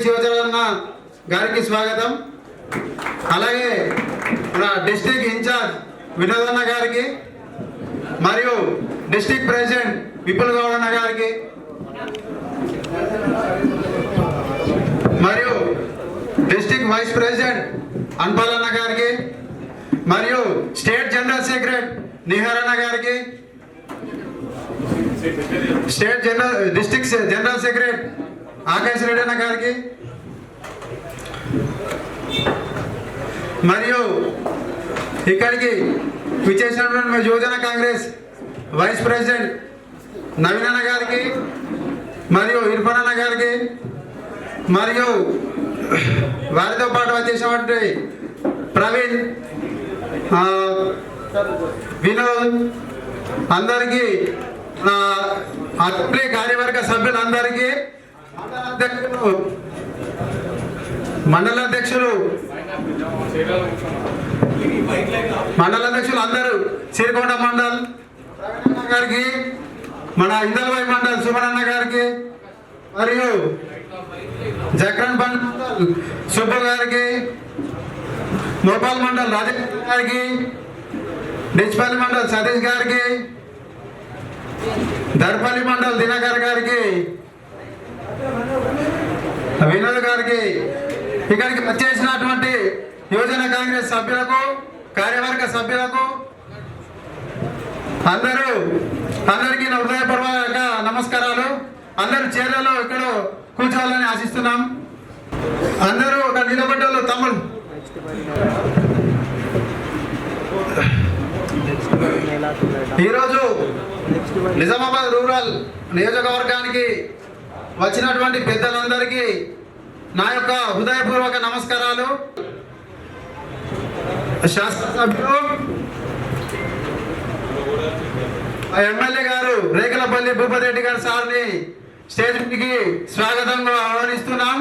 శివచరణ గారికి స్వాగతం. అలాగే మన డిస్ట్రిక్ట్ ఇన్ఛార్జ్ వినోదన్న గారికి మరియు డిస్ట్రిక్ట్ ప్రెసిడెంట్ విపుల్ గౌడన్న గారికి మరియు డిస్ట్రిక్ట్ వైస్ ప్రెసిడెంట్ అన్పాలన్న గారికి మరియు స్టేట్ జనరల్ సెక్రటరీ నిహారన్న గారికి, district general secretary Akash Reddy అన్న గారికి మరియు ఇక్కడికి విచ్చేసినటువంటి యువజన కాంగ్రెస్ వైస్ ప్రెసిడెంట్ నవీన్ అన్న గారికి మరియు ఇర్ఫాన్ అన్న గారికి మరియు వారితో పాటు వచ్చేసినటువంటి ప్రవీణ్, వినోద్ అందరికీ, అసెంబ్లీ కార్యవర్గ సభ్యులందరికీ, మండల అధ్యక్షులు అందరూ, సిరికొండ మండల్ గారికి, మన ఇందల్వై మండల్ సుమనన్న గారికి మరియు జక్రన్ మండల్ సుబ్బు గారికి, మోపాల్ మండల్ రాజేంద్ర గారికి, డిచ్పల్లి మండల్ సతీష్ గారికి, దర్పల్లి మండల్ దినకర్ గారికి, వినోద్ గారికి, ఇక్కడికి వచ్చేసినటువంటి యువజన కాంగ్రెస్ సభ్యులకు, కార్యవర్గ సభ్యులకు అందరికీ నా హృదయపూర్వక నమస్కారాలు. అందరూ చీరలో ఇక్కడ కూర్చోవాలని ఆశిస్తున్నాం. అందరూ ఒక నిలబడ్డలు తమ్ముడు. ఈరోజు నిజామాబాద్ రూరల్ నియోజకవర్గానికి వచ్చినటువంటి పెద్దలందరికీ నా యొక్క హృదయపూర్వక నమస్కారాలు. శాసనసభ్యులు ఎమ్మెల్యే గారు రేకులపల్లి భూపతిరెడ్డి గారు సార్ని స్టేజ్ మీదకి స్వాగతంగా ఆహ్వానిస్తున్నాం.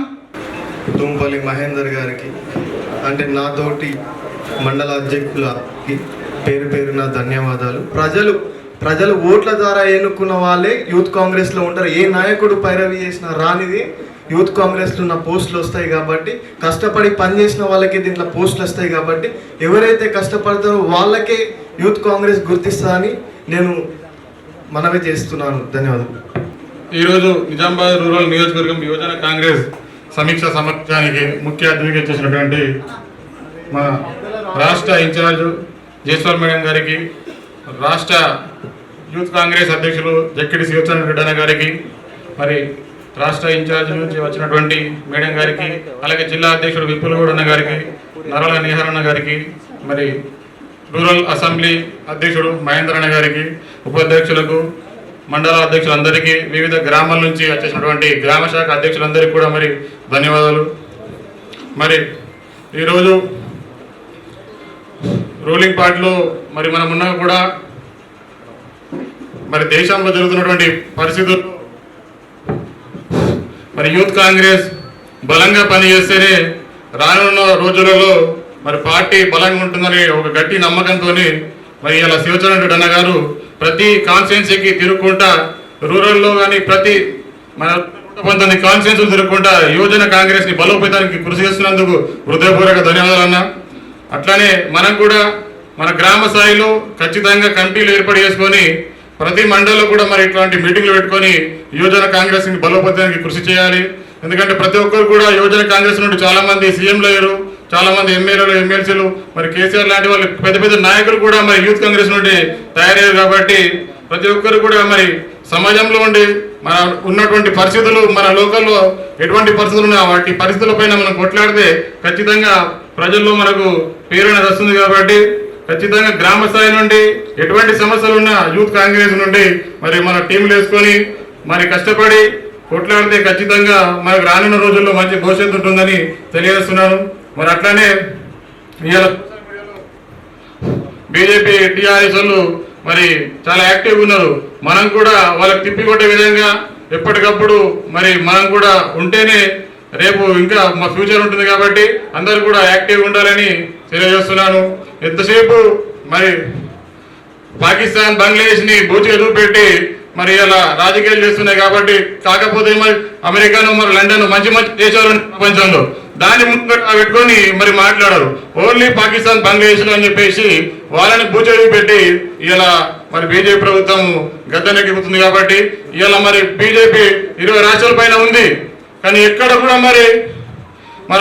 తుంపల్లి మహేందర్ గారికి, అంటే నాతోటి మండల అధ్యక్షులకి పేరు పేరున ధన్యవాదాలు. ప్రజలు ఓట్ల ద్వారా ఎన్నుకున్న వాళ్ళే యూత్ కాంగ్రెస్లో ఉంటారు. ఏ నాయకుడు పైరవి చేసినా రానిది యూత్ కాంగ్రెస్లో ఉన్న పోస్టులు వస్తాయి కాబట్టి, కష్టపడి పనిచేసిన వాళ్ళకి దీంట్లో పోస్టులు వస్తాయి కాబట్టి, ఎవరైతే కష్టపడతారో వాళ్ళకే యూత్ కాంగ్రెస్ గుర్తిస్తుందని నేను మనవి చేస్తున్నాను. ధన్యవాదాలు. ఈరోజు నిజామాబాద్ రూరల్ నియోజకవర్గం యువజన కాంగ్రెస్ సమీక్ష సమావేశానికి ముఖ్య అతిథిగా చేసినటువంటి మా రాష్ట్ర ఇన్ఛార్జ్ జైస్వాల్ మేడం గారికి, రాష్ట్ర యూత్ కాంగ్రెస్ అధ్యక్షులు జక్కిడి శివచంద్ర రెడ్డి గారికి, మరి రాష్ట్ర ఇన్ఛార్జ్ నుంచి వచ్చినటువంటి మేడం గారికి, అలాగే జిల్లా అధ్యక్షుడు విపులగౌడన్న గారికి, నరల నిహారన్న గారికి, మరి రూరల్ అసెంబ్లీ అధ్యక్షుడు మహేంద్రన్న గారికి, ఉపాధ్యక్షులకు, మండల అధ్యక్షులందరికీ, వివిధ గ్రామాల నుంచి వచ్చేసినటువంటి గ్రామ శాఖ అధ్యక్షులందరికీ కూడా మరి ధన్యవాదాలు. మరి ఈరోజు రూలింగ్ పార్టీలో మరి మనం ఉన్నా కూడా మరి దేశంలో జరుగుతున్నటువంటి పరిస్థితులు మరి యూత్ కాంగ్రెస్ బలంగా పనిచేస్తేనే రానున్న రోజులలో మరి పార్టీ బలంగా ఉంటుందని ఒక గట్టి నమ్మకంతో మరి ఇలా శివచరణ్ రెడ్డి అన్న గారు ప్రతి కాన్స్టిట్యున్సీకి తిరుగుకుంటా, రూరల్లో కానీ ప్రతి మన 19 కాన్స్టిట్యున్సీలు తిరుగుకుంటా యువజన కాంగ్రెస్ని బలోపేతానికి కృషి చేస్తున్నందుకు హృదయపూర్వక ధన్యవాదాలు అన్న. అట్లానే మనం కూడా మన గ్రామ స్థాయిలో ఖచ్చితంగా కమిటీలు ఏర్పాటు చేసుకొని ప్రతి మండలంలో కూడా మరి ఇట్లాంటి మీటింగ్లు పెట్టుకొని యువజన కాంగ్రెస్ని బలోపేతానికి కృషి చేయాలి. ఎందుకంటే ప్రతి ఒక్కరు కూడా యువజన కాంగ్రెస్ నుండి చాలామంది సీఎంలు అయ్యారు, చాలామంది ఎమ్మెల్యేలు, ఎమ్మెల్సీలు, మరి కేసీఆర్ లాంటి వాళ్ళు పెద్ద పెద్ద నాయకులు కూడా మరి యూత్ కాంగ్రెస్ నుండి తయారయ్యారు. కాబట్టి ప్రతి ఒక్కరు కూడా మరి సమాజంలో ఉండి మన ఉన్నటువంటి పరిస్థితులు, మన లోకల్లో ఎటువంటి పరిస్థితులు ఉన్నాయో వాటి పరిస్థితులపైన మనం కొట్లాడితే ఖచ్చితంగా ప్రజల్లో మనకు పేరు అనేది వస్తుంది. కాబట్టి ఖచ్చితంగా గ్రామ స్థాయి నుండి ఎటువంటి సమస్యలు ఉన్నా యూత్ కాంగ్రెస్ నుండి మరి మన టీంలు వేసుకొని మరి కష్టపడి కొట్లాడితే ఖచ్చితంగా మనకు రానున్న రోజుల్లో మంచి భవిష్యత్తు ఉంటుందని తెలియజేస్తున్నాను. మరి అట్లానే ఇవాళ బీజేపీ టీఆర్ఎస్ వాళ్ళు మరి చాలా యాక్టివ్గా ఉన్నారు. మనం కూడా వాళ్ళకి తిప్పికొట్టే విధంగా ఎప్పటికప్పుడు మరి మనం కూడా ఉంటేనే రేపు ఇంకా మా ఫ్యూచర్ ఉంటుంది. కాబట్టి అందరూ కూడా యాక్టివ్గా ఉండాలని తెలియజేస్తున్నాను. ఎంతసేపు మరి పాకిస్తాన్, బంగ్లాదేశ్ని బూచిగా చూపెట్టి మరి ఇలా రాజకీయాలు చేస్తున్నాయి కాబట్టి. కాకపోతే మరి అమెరికాను మరి లండన్ మంచి మంచి దేశాలు ఉన్నాయి ప్రపంచంలో, దాన్ని ముందు పెట్టుకొని మరి మాట్లాడారు. ఓన్లీ పాకిస్తాన్ బంగ్లాదేశ్ అని చెప్పేసి వాళ్ళని బూచడి పెట్టి ఇలా మరి బీజేపీ ప్రభుత్వం గద్దెనెక్కుతుంది కాబట్టి ఇలా మరి బీజేపీ 20 రాష్ట్రాల పైన ఉంది. కానీ ఎక్కడ కూడా మరి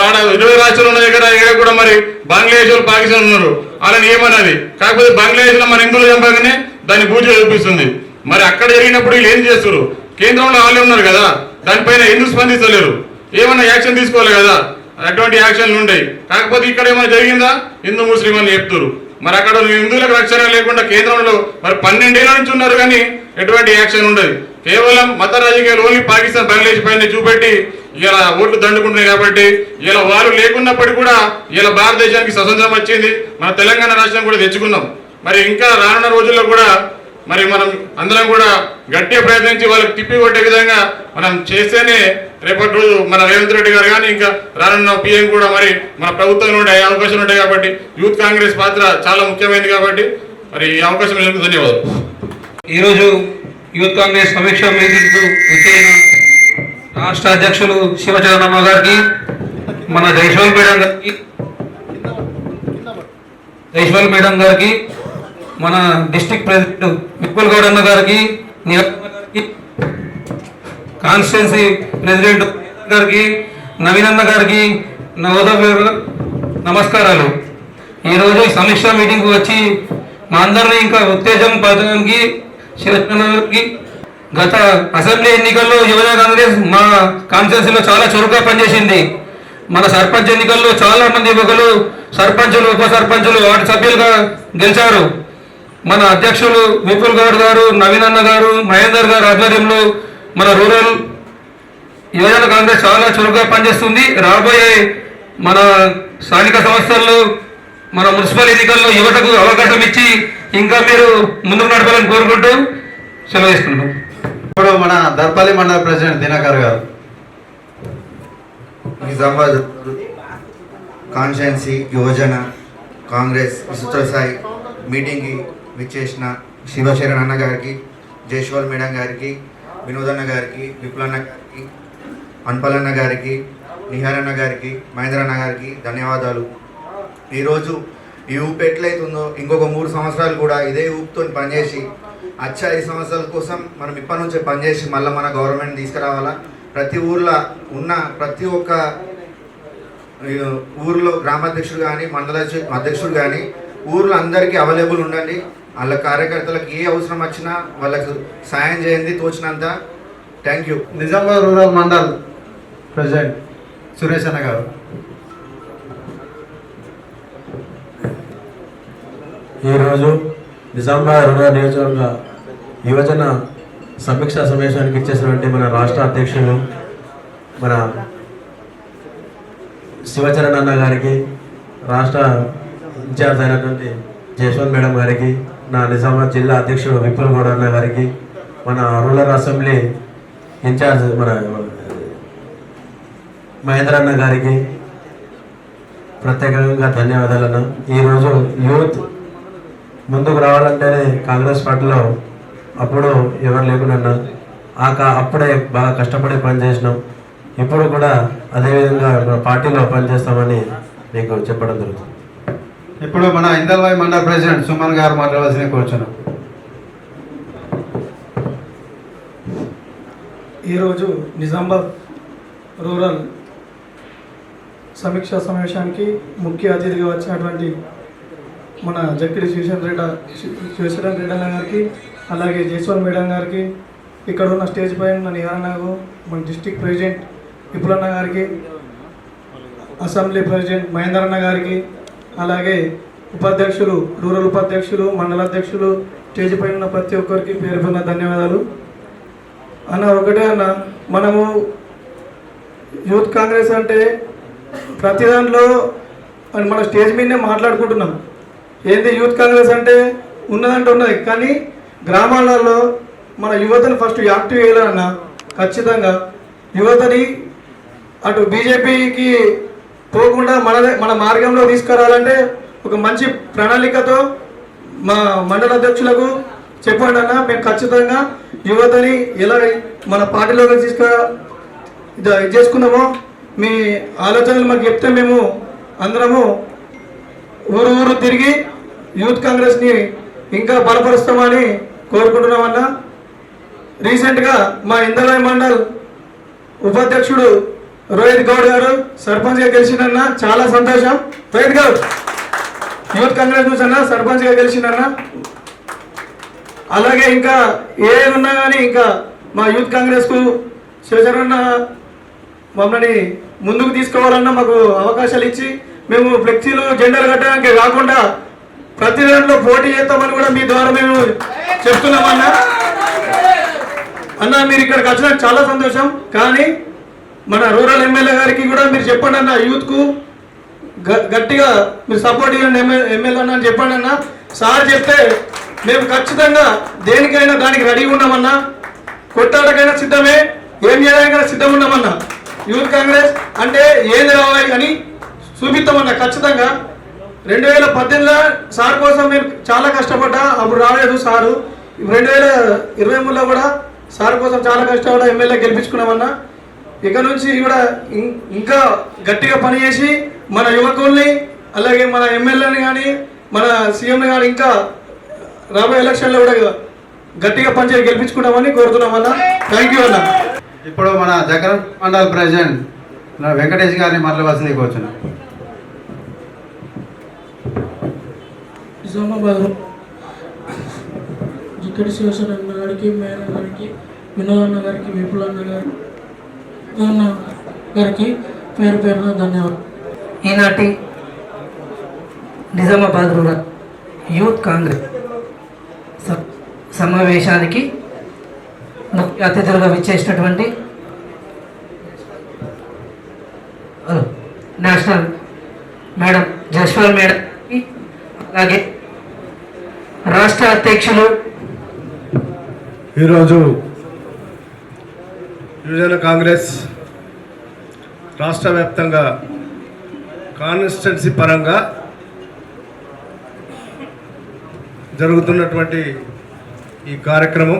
ఆడ 20 రాష్ట్రాలు ఉన్న దగ్గర ఇక్కడ కూడా మరి బంగ్లాదేశ్ వాళ్ళు పాకిస్తాన్ ఉన్నారు, వాళ్ళని ఏమన్నది. కాకపోతే బంగ్లాదేశ్లో మన హిందువులు చంపగానే దాన్ని బూజ చూపిస్తుంది. మరి అక్కడ జరిగినప్పుడు వీళ్ళు ఏం చేస్తారు? కేంద్రంలో వాళ్ళే ఉన్నారు కదా, దానిపైన ఎందుకు స్పందించలేరు? ఏమన్నా యాక్షన్ తీసుకోవాలి కదా, అటువంటి యాక్షన్లు ఉంటాయి. కాకపోతే ఇక్కడ ఏమైనా జరిగిందా? హిందూ ముస్లిం అని చెప్తారు. మరి అక్కడ హిందువులకు రక్షణ లేకుండా కేంద్రంలో మరి 12 ఏళ్ల నుంచి ఉన్నారు కానీ ఎటువంటి యాక్షన్ ఉండదు. కేవలం మత రాజకీయాలు ఓన్లీ పాకిస్తాన్ బంగ్లాదేశ్ పైన చూపెట్టి ఇలా ఓట్లు దండుకుంటున్నాయి కాబట్టి ఇలా వాళ్ళు లేకున్నప్పటికీ కూడా ఇలా భారతదేశానికి స్వతంత్రం వచ్చింది, మన తెలంగాణ రాష్ట్రం కూడా తెచ్చుకున్నాం. మరి ఇంకా రానున్న రోజుల్లో కూడా మరి మనం అందరం కూడా గట్టిగా ప్రయత్నించి వాళ్ళకి తిప్పి కొట్టే విధంగా మనం చేస్తేనే రేపటి రోజు మన రేవంత్ రెడ్డి గారు కానీ ఇంకా రానున్న పిఎం కూడా మరి మన ప్రభుత్వంలో ఉండే అవకాశాలు ఉంటాయి కాబట్టి యూత్ కాంగ్రెస్ పాత్ర చాలా ముఖ్యమైనది కాబట్టి మరి ఈ అవకాశం ఇచ్చినందుకు ధన్యవాదాలు. ఈరోజు యూత్ కాంగ్రెస్ సమీక్ష మీటింగ్కు వచ్చేసిన రాష్ట్ర అధ్యక్షులు శివచరణమ్మ గారికి, మన జైశ్వల్ మేడం గారికి, మన డిస్ట్రిక్ట్ ప్రెసిడెంట్ విపుల్ గౌడ్ అన్న గారికి, కాన్స్టిట్యున్సీ ప్రెసిడెంట్ గారికి, నవీన్ అన్న గారికి నమస్కారాలు. ఈరోజు సమీక్ష మీటింగ్కి వచ్చి మా అందరినీ ఇంకా ఉత్తేజం పడడానికి శివచరణ గారికి, గత అసెంబ్లీ ఎన్నికల్లో యువజన కాంగ్రెస్ మా కాన్స్టిట్యున్సీలో చాలా చురుగ్గా పనిచేసింది. మన సర్పంచ్ ఎన్నికల్లో చాలా మంది యువకులు సర్పంచులు, ఉప సర్పంచులు, వార్డు సభ్యులుగా గెలిచారు. మన అధ్యక్షులు విపుల్ గౌడ్ గారు, నవీన్ అన్న గారు, మహేందర్ గారు ఆధ్వర్యంలో మన రూరల్ యువజన కాంగ్రెస్ చాలా చురుగ్గా పనిచేస్తుంది. రాబోయే మన స్థానిక సంస్థల్లో, మన మున్సిపల్ ఎన్నికల్లో యువతకు అవకాశం ఇచ్చి ఇంకా మీరు ముందుకు నడపాలని కోరుకుంటూ సెలవు తీసుకుంటాం. ఇప్పుడు మన దర్పల్లి మండల ప్రెసిడెంట్ దినకర్ గారు. నిజామాబాద్ కాన్స్టిట్యున్సీ యువజన కాంగ్రెస్ విస్తృత స్థాయి మీటింగ్కి విచ్చేసిన శివశరణ్ అన్న గారికి, జైశ్వల్ మేడం గారికి, వినోదన్న గారికి, విపులన్న గారికి, అన్పలన్న గారికి, నిహారన్న గారికి, మహేంద్రన్న గారికి ధన్యవాదాలు. ఈరోజు ఈ ఊపు ఎట్లయితుందో ఇంకొక 3 సంవత్సరాలు కూడా ఇదే ఊపుతో పనిచేసి 5 సంవత్సరాల కోసం మనం ఇప్పటి నుంచే పనిచేసి మళ్ళీ మన గవర్నమెంట్ తీసుకురావాలా. ప్రతి ఊర్లో ఉన్న ప్రతి ఒక్క ఊర్లో గ్రామాధ్యక్షుడు కానీ మండల అధ్యక్షుడు కానీ ఊర్లో అందరికీ అవైలబుల్ ఉండండి. వాళ్ళ కార్యకర్తలకు ఏ అవసరం వచ్చినా వాళ్ళకు సాయం చేయండి తోచినంత. Thank you. Nizamabad rural mandal president Suresh అన్న గారు. ఈరోజు నిజామాబాద్ రూరల్ నియోజకవర్గ యువజన సమీక్షా సమావేశానికి ఇచ్చేసినటువంటి మన రాష్ట్ర అధ్యక్షులు మన శివచరణ్ అన్న గారికి, రాష్ట్ర ఇన్ఛార్జ్ అయినటువంటి జైశ్వల్ మేడం గారికి, నా నిజామాబాద్ జిల్లా అధ్యక్షుడు విపుల్ గౌడ్ అన్న గారికి, మన రూరల్ అసెంబ్లీ ఇన్ఛార్జ్ మన మహేంద్ర అన్న గారికి ప్రత్యేకంగా ధన్యవాదాలు అన్న. ఈరోజు యూత్ ముందుకు రావాలంటేనే కాంగ్రెస్ పార్టీలో అప్పుడు ఎవరు లేకుండా అప్పుడే బాగా కష్టపడి పనిచేసినాం. ఇప్పుడు కూడా అదేవిధంగా పార్టీలో పనిచేస్తామని మీకు చెప్పడం జరుగుతుంది. ఇప్పుడు మన ఇందల్వాయి మండల ప్రెసిడెంట్ సుమన్ గారు మాట్లాడాల్సిన కూర్చున్నాం. ఈరోజు నిజామాబాద్ రూరల్ సమీక్షా సమావేశానికి ముఖ్య అతిథిగా వచ్చినటువంటి మన జక్కిడి శివశరణ్ రెడ్డి అన్న గారికి, అలాగే జైశ్వల్ మేడం గారికి, ఇక్కడ ఉన్న స్టేజ్ పైన ఉన్న నిహారన్నకు, మన డిస్ట్రిక్ట్ ప్రెసిడెంట్ విపులన్న గారికి, అసెంబ్లీ ప్రెసిడెంట్ మహేందర్ అన్న గారికి, అలాగే ఉపాధ్యక్షులు, రూరల్ ఉపాధ్యక్షులు, మండల అధ్యక్షులు, స్టేజ్ పైన ఉన్న ప్రతి ఒక్కరికి పేరు పేరున ధన్యవాదాలు. అన్న ఒకటే అన్న, మనము యూత్ కాంగ్రెస్ అంటే ప్రతి దాంట్లో మన స్టేజ్ మీదనే మాట్లాడుకుంటున్నాం. ఏంటి యూత్ కాంగ్రెస్ అంటే ఉన్నదంటే ఉన్నది, కానీ గ్రామాలలో మన యువతను ఫస్ట్ యాక్టివ్ చేయాలన్న. ఖచ్చితంగా యువతని అటు బీజేపీకి పోకుండా మన మార్గంలో తీసుకురావాలంటే ఒక మంచి ప్రణాళికతో మా మండల అధ్యక్షులకు చెప్పండి అన్న. మేము ఖచ్చితంగా యువతని ఎలా మన పార్టీలోకి ఇది చేసుకున్నామో మీ ఆలోచనలు మాకు చెప్తే మేము అందరము ఊరు ఊరు తిరిగి యూత్ కాంగ్రెస్ని ఇంకా బలపరుస్తామని కోరుకుంటున్నామన్నా. రీసెంట్గా మా ఇందరాయ మండల్ ఉపాధ్యక్షుడు రోహిత్ గౌడ్ గారు సర్పంచ్గా గెలిచిందన్న, చాలా సంతోషం. రోహిత్ గౌడ్ యూత్ కాంగ్రెస్ నుంచి అన్న సర్పంచ్గా గెలిచిందన్న. అలాగే ఇంకా ఏమున్నా కానీ ఇంకా మా యూత్ కాంగ్రెస్కు శివచరణ మమ్మల్ని ముందుకు తీసుకోవాలన్నా మాకు అవకాశాలు ఇచ్చి మేము ఫ్లెక్సీలు జెండాలు కట్టడానికి కాకుండా ప్రతి దాంట్లో పోటీ చేస్తామని కూడా మీ ద్వారా మేము చెప్తున్నామన్నా. అన్న మీరు ఇక్కడికి వచ్చినందుకు చాలా సంతోషం. కానీ మన రూరల్ ఎమ్మెల్యే గారికి కూడా మీరు చెప్పండి అన్న, యూత్కు గట్టిగా మీరు సపోర్ట్ ఇవ్వండి ఎమ్మెల్యే అన్న అని చెప్పండి అన్న. సార్ చెప్తే మేము ఖచ్చితంగా దేనికైనా దానికి రెడీగా ఉన్నామన్నా, కొట్టాడకైనా సిద్ధమే, ఏం చేయడానికైనా సిద్ధం ఉన్నామన్నా. యూత్ కాంగ్రెస్ అంటే ఏది రావాలి అని చూపిస్తామన్నా ఖచ్చితంగా. 2018లో సార్ కోసం నేను చాలా కష్టపడ్డా, అప్పుడు రాలేదు సారు. 2023లో కూడా సార్ కోసం చాలా కష్టపడ్డా, ఎమ్మెల్యే గెలిపించుకున్నామన్నా. ఇక నుంచి కూడా ఇంకా గట్టిగా పనిచేసి మన యువకుల్ని అలాగే మన ఎమ్మెల్యేని కానీ మన సీఎంని కానీ ఇంకా రాబోయే ఎలక్షన్లో కూడా గట్టిగా పనిచేసి గెలిపించుకుంటామని కోరుతున్నామన్నా. థ్యాంక్ యూ అన్న. ఇప్పుడు మన జగన్ మండల్ ప్రెసిడెంట్ వెంకటేష్ గారిని మాట్లాడవలసింది కోరుచున్నాం. నిజామాబాద్ జిక్కడి శివశరణ గారికి, మేనన్ గారికి, వినోదన్న గారికి, విపులన్న గారికి పేరు పేరున ధన్యవాదాలు. ఈనాటి నిజామాబాద్ రూరల్ యూత్ కాంగ్రెస్ సమావేశానికి ముఖ్య అతిథులుగా విచ్చేసినటువంటి నేషనల్ మేడం జస్వాల్ మేడం, అలాగే రాష్ట్ర అధ్యక్షులు ఈరోజు యువజన కాంగ్రెస్ రాష్ట్ర వ్యాప్తంగా కాన్స్టిట్యున్సీ పరంగా జరుగుతున్నటువంటి ఈ కార్యక్రమం,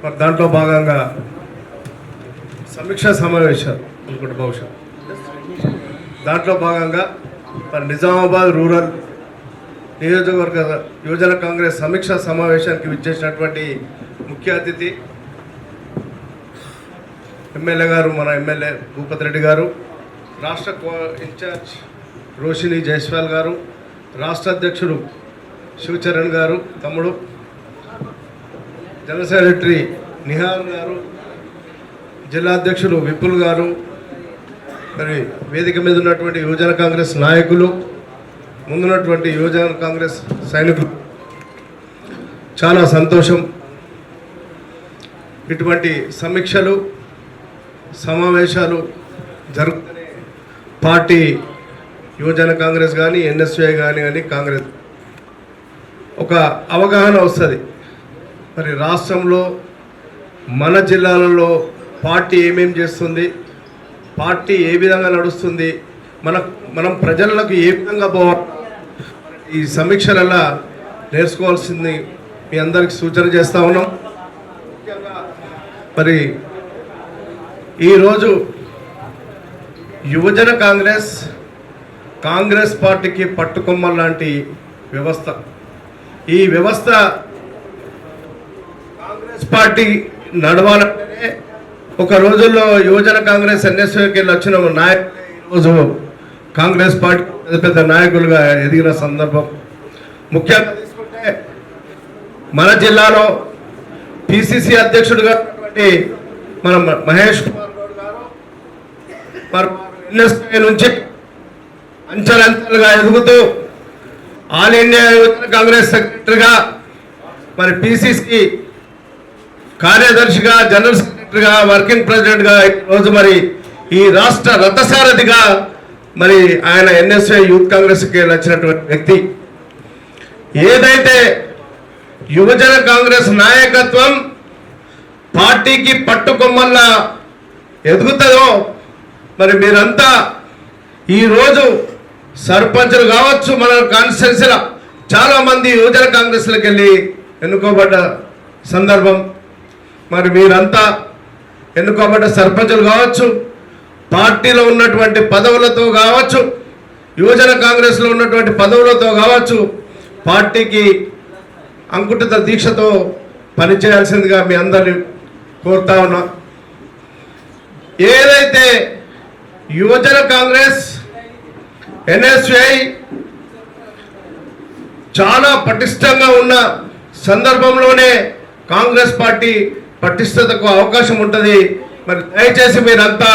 మరి దాంట్లో భాగంగా సమీక్షా సమావేశాలు అనుకుంటే బహుశా దాంట్లో భాగంగా మరి నిజామాబాద్ రూరల్ నియోజకవర్గ యువజన కాంగ్రెస్ సమీక్షా సమావేశానికి విచ్చేసినటువంటి ముఖ్య అతిథి ఎమ్మెల్యే గారు, మన ఎమ్మెల్యే భూపతి రెడ్డి గారు, రాష్ట్ర ఇన్ఛార్జ్ రోషిని జైస్వాల్ గారు, రాష్ట్ర అధ్యక్షుడు శివచరణ్ గారు తమ్ముడు, జనరల్ సెక్రటరీ నిహార్ గారు, జిల్లా అధ్యక్షుడు విపుల్ గారు, మరి వేదిక మీద ఉన్నటువంటి యువజన కాంగ్రెస్ నాయకులు, ముందున్నటువంటి యువజన కాంగ్రెస్ సైనికులు, చాలా సంతోషం. ఇటువంటి సమీక్షలు సమావేశాలు జరుగుతూనే పార్టీ యువజన కాంగ్రెస్ కానీ ఎన్ఎస్వై కానీ కాంగ్రెస్ ఒక అవగాహన వస్తుంది. మరి రాష్ట్రంలో మన జిల్లాలలో పార్టీ ఏమేం చేస్తుంది, పార్టీ ఏ విధంగా నడుస్తుంది, మనం ప్రజలకు ఏ విధంగా పోవాలి, ఈ సమీక్షలలో నేర్చుకోవాల్సింది మీ అందరికి సూచన చేస్తూ ఉన్నాం. మరి ఈరోజు యువజన కాంగ్రెస్ పార్టీకి పట్టుకొమ్మ లాంటి వ్యవస్థ. ఈ వ్యవస్థ కాంగ్రెస్ పార్టీ నడవాలంటే ఒక రోజుల్లో యువజన కాంగ్రెస్ ఎన్ఎస్ఓకి వెళ్ళి వచ్చిన నాయకులు ఈరోజు కాంగ్రెస్ పార్టీ పెద్ద పెద్ద నాయకులుగా ఎదిగిన సందర్భం. ముఖ్యంగా తీసుకుంటే మన జిల్లాలో పిసిసి అధ్యక్షుడుగా మన మహేష్ కుమార్ గౌడ్ గారు మరి ఎన్ఎస్ఐ నుంచి అంచెలంచెలుగా ఎదుగుతూ ఆల్ ఇండియా యువజన కాంగ్రెస్ సెక్రటరీగా, మరి పిసిసి కార్యదర్శిగా, జనరల్ సెక్రటరీగా, వర్కింగ్ ప్రెసిడెంట్గా ఈరోజు మరి ఈ రాష్ట్ర రథసారథిగా మరి ఆయన ఎన్ఎస్ఐ యూత్ కాంగ్రెస్కి వచ్చినటువంటి వ్యక్తి. ఏదైతే యువజన కాంగ్రెస్ నాయకత్వం పార్టీకి పట్టుకొమ్మల్లా ఎదుగుతుందో, మరి మీరంతా ఈరోజు సర్పంచులు కావచ్చు, మన కాన్స్టిట్యున్సీలో చాలామంది యువజన కాంగ్రెస్లకు వెళ్ళి ఎన్నుకోబడ్డ సందర్భం. మరి మీరంతా ఎన్నుకోబడ్డ సర్పంచులు కావచ్చు, పార్టీలో ఉన్నటువంటి పదవులతో కావచ్చు, యువజన కాంగ్రెస్లో ఉన్నటువంటి పదవులతో కావచ్చు, పార్టీకి అంకుటిత దీక్షతో పనిచేయాల్సిందిగా మీ అందరిని కోరుతా ఉన్నా. ఏదైతే యువజన కాంగ్రెస్ ఎన్ఎస్ఐ చాలా పటిష్టంగా ఉన్న సందర్భంలోనే కాంగ్రెస్ పార్టీ పటిష్టతకు అవకాశం ఉంటుంది. మరి దయచేసి మీరంతా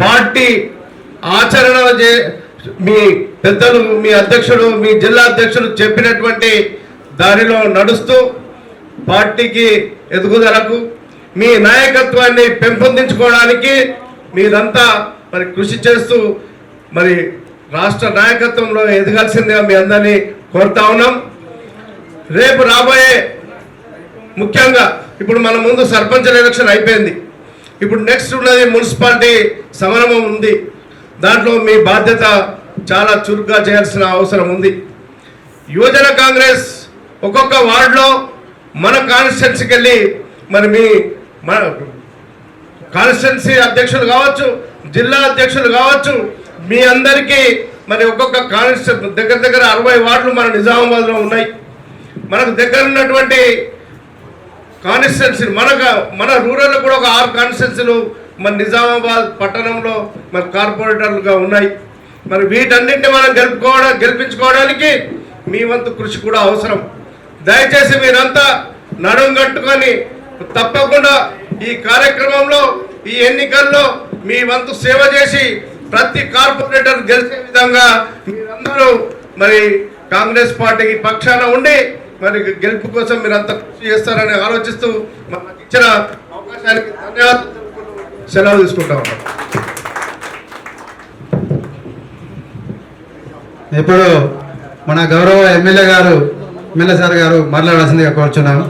పార్టీ ఆచరణ మీ పెద్దలు, మీ అధ్యక్షుడు, మీ జిల్లా అధ్యక్షుడు చెప్పినటువంటి దారిలో నడుస్తూ పార్టీకి ఎదుగుదలకు, మీ నాయకత్వాన్ని పెంపొందించుకోవడానికి మీరంతా మరి కృషి చేస్తూ మరి రాష్ట్ర నాయకత్వంలో ఎదగాల్సిందిగా మీ అందరినీ కోరుతా ఉన్నాం. రేపు రాబోయే ముఖ్యంగా ఇప్పుడు మన ముందు సర్పంచ్ ఎలక్షన్ అయిపోయింది. ఇప్పుడు నెక్స్ట్ ఉన్నది మున్సిపాలిటీ సమరమం ఉంది. దాంట్లో మీ బాధ్యత చాలా చురుగ్గా చేయాల్సిన అవసరం ఉంది. యువజన కాంగ్రెస్ ఒక్కొక్క వార్డులో మన కాన్స్టిట్యున్సీకి వెళ్ళి మరి మన కాన్స్టిట్యున్సీ అధ్యక్షులు కావచ్చు, జిల్లా అధ్యక్షులు కావచ్చు, మీ అందరికీ మరి ఒక్కొక్క కాన్స్టిట్యూన్సీ దగ్గర 60 వార్డులు మన నిజామాబాద్లో ఉన్నాయి. మనకు దగ్గర ఉన్నటువంటి కాన్స్టిట్యున్సీ మన రూరల్లో కూడా ఒక 6 కాన్స్టిట్యున్సీలు మన నిజామాబాద్ పట్టణంలో మన కార్పొరేటర్లుగా ఉన్నాయి. మరి వీటన్నింటినీ మనం గెలిపించుకోవడానికి మీ వంతు కృషి కూడా అవసరం. దయచేసి మీరంతా నడుం కట్టుకొని తప్పకుండా ఈ కార్యక్రమంలో, ఈ ఎన్నికల్లో మీ వంతు సేవ చేసి ప్రతి కార్పొరేటర్ గెలిచే విధంగా మీరందరూ మరి కాంగ్రెస్ పార్టీకి పక్షాన ఉండి మరి గెలుపు కోసం మీరంతా కృషి చేస్తారని ఆలోచిస్తూ మనకు ఇచ్చిన అవకాశానికి ధన్యవాదాలు సెలవు తీసుకుంటా ఉన్నాం. ఇప్పుడు మన గౌరవ ఎమ్మెల్యే సార్ గారు మాట్లాడాల్సిందిగా కోరుచున్నాను.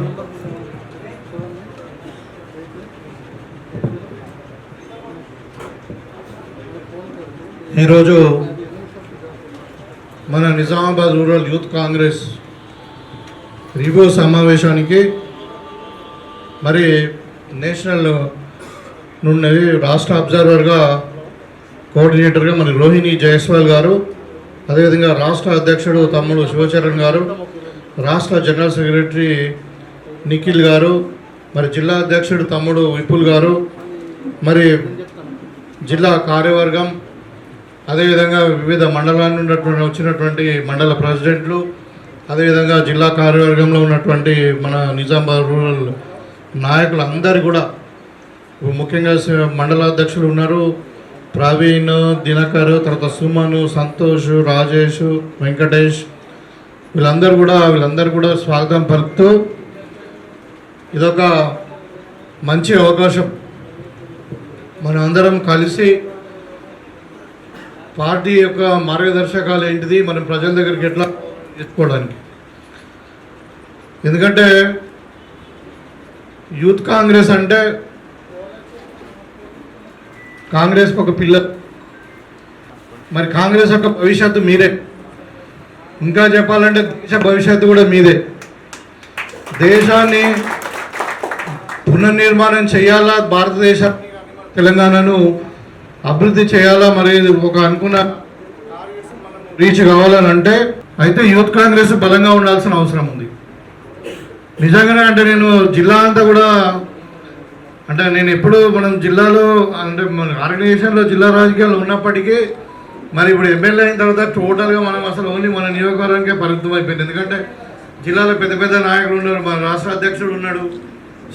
ఈరోజు మన Nizamabad rural youth Congress review సమావేశానికి మరి నేషనల్ నుండి రాష్ట్ర అబ్జర్వర్గా కోఆర్డినేటర్గా మరి రోహిణి జయస్వాల్ గారు, అదేవిధంగా రాష్ట్ర అధ్యక్షుడు తమ్ముడు శివచరణ్ గారు, రాష్ట్ర జనరల్ సెక్రటరీ నిఖిల్ గారు, మరి జిల్లా అధ్యక్షుడు తమ్ముడు విపుల్ గారు, మరి జిల్లా కార్యవర్గం, అదేవిధంగా వివిధ మండలాల నుండి వచ్చినటువంటి మండల ప్రెసిడెంట్లు, అదేవిధంగా జిల్లా కార్యవర్గంలో ఉన్నటువంటి మన నిజామాబాద్ రూరల్ నాయకులు అందరు కూడా, ముఖ్యంగా మండలాధ్యక్షులు ఉన్నారు, ప్రవీణ్, దినకర్, తర్వాత సుమన్, సంతోష్, రాజేష్, వెంకటేష్, వీళ్ళందరూ కూడా స్వాగతం పలుకుతూ ఇదొక మంచి అవకాశం మనం అందరం కలిసి పార్టీ యొక్క మార్గదర్శకాలు ఏంటిది, మనం ప్రజల దగ్గరికి ఎట్లా తీసుకోవడానికి. ఎందుకంటే యూత్ కాంగ్రెస్ అంటే కాంగ్రెస్కి ఒక పిల్లర్. మరి కాంగ్రెస్ యొక్క భవిష్యత్తు మీరే. ఇంకా చెప్పాలంటే దేశ భవిష్యత్తు కూడా మీదే. దేశాన్ని పునర్నిర్మాణం చేయాలా, భారతదేశం తెలంగాణను అభివృద్ధి చేయాలా, మరి ఒక అనుకున్న రీచ్ కావాలని అంటే అయితే యూత్ కాంగ్రెస్ బలంగా ఉండాల్సిన అవసరం ఉంది. నిజంగానే అంటే నేను జిల్లా అంతా కూడా అంటే నేను ఎప్పుడు మనం జిల్లాలో అంటే మన ఆర్గనైజేషన్లో జిల్లా రాజకీయాలు ఉన్నప్పటికీ మరి ఇప్పుడు ఎమ్మెల్యే అయిన తర్వాత టోటల్గా మనం అసలు ఓన్లీ మన నియోజకవర్గానికే పరిమితం అయిపోయింది. ఎందుకంటే జిల్లాలో పెద్ద పెద్ద నాయకులు ఉన్నారు, మన రాష్ట్ర అధ్యక్షుడు ఉన్నాడు,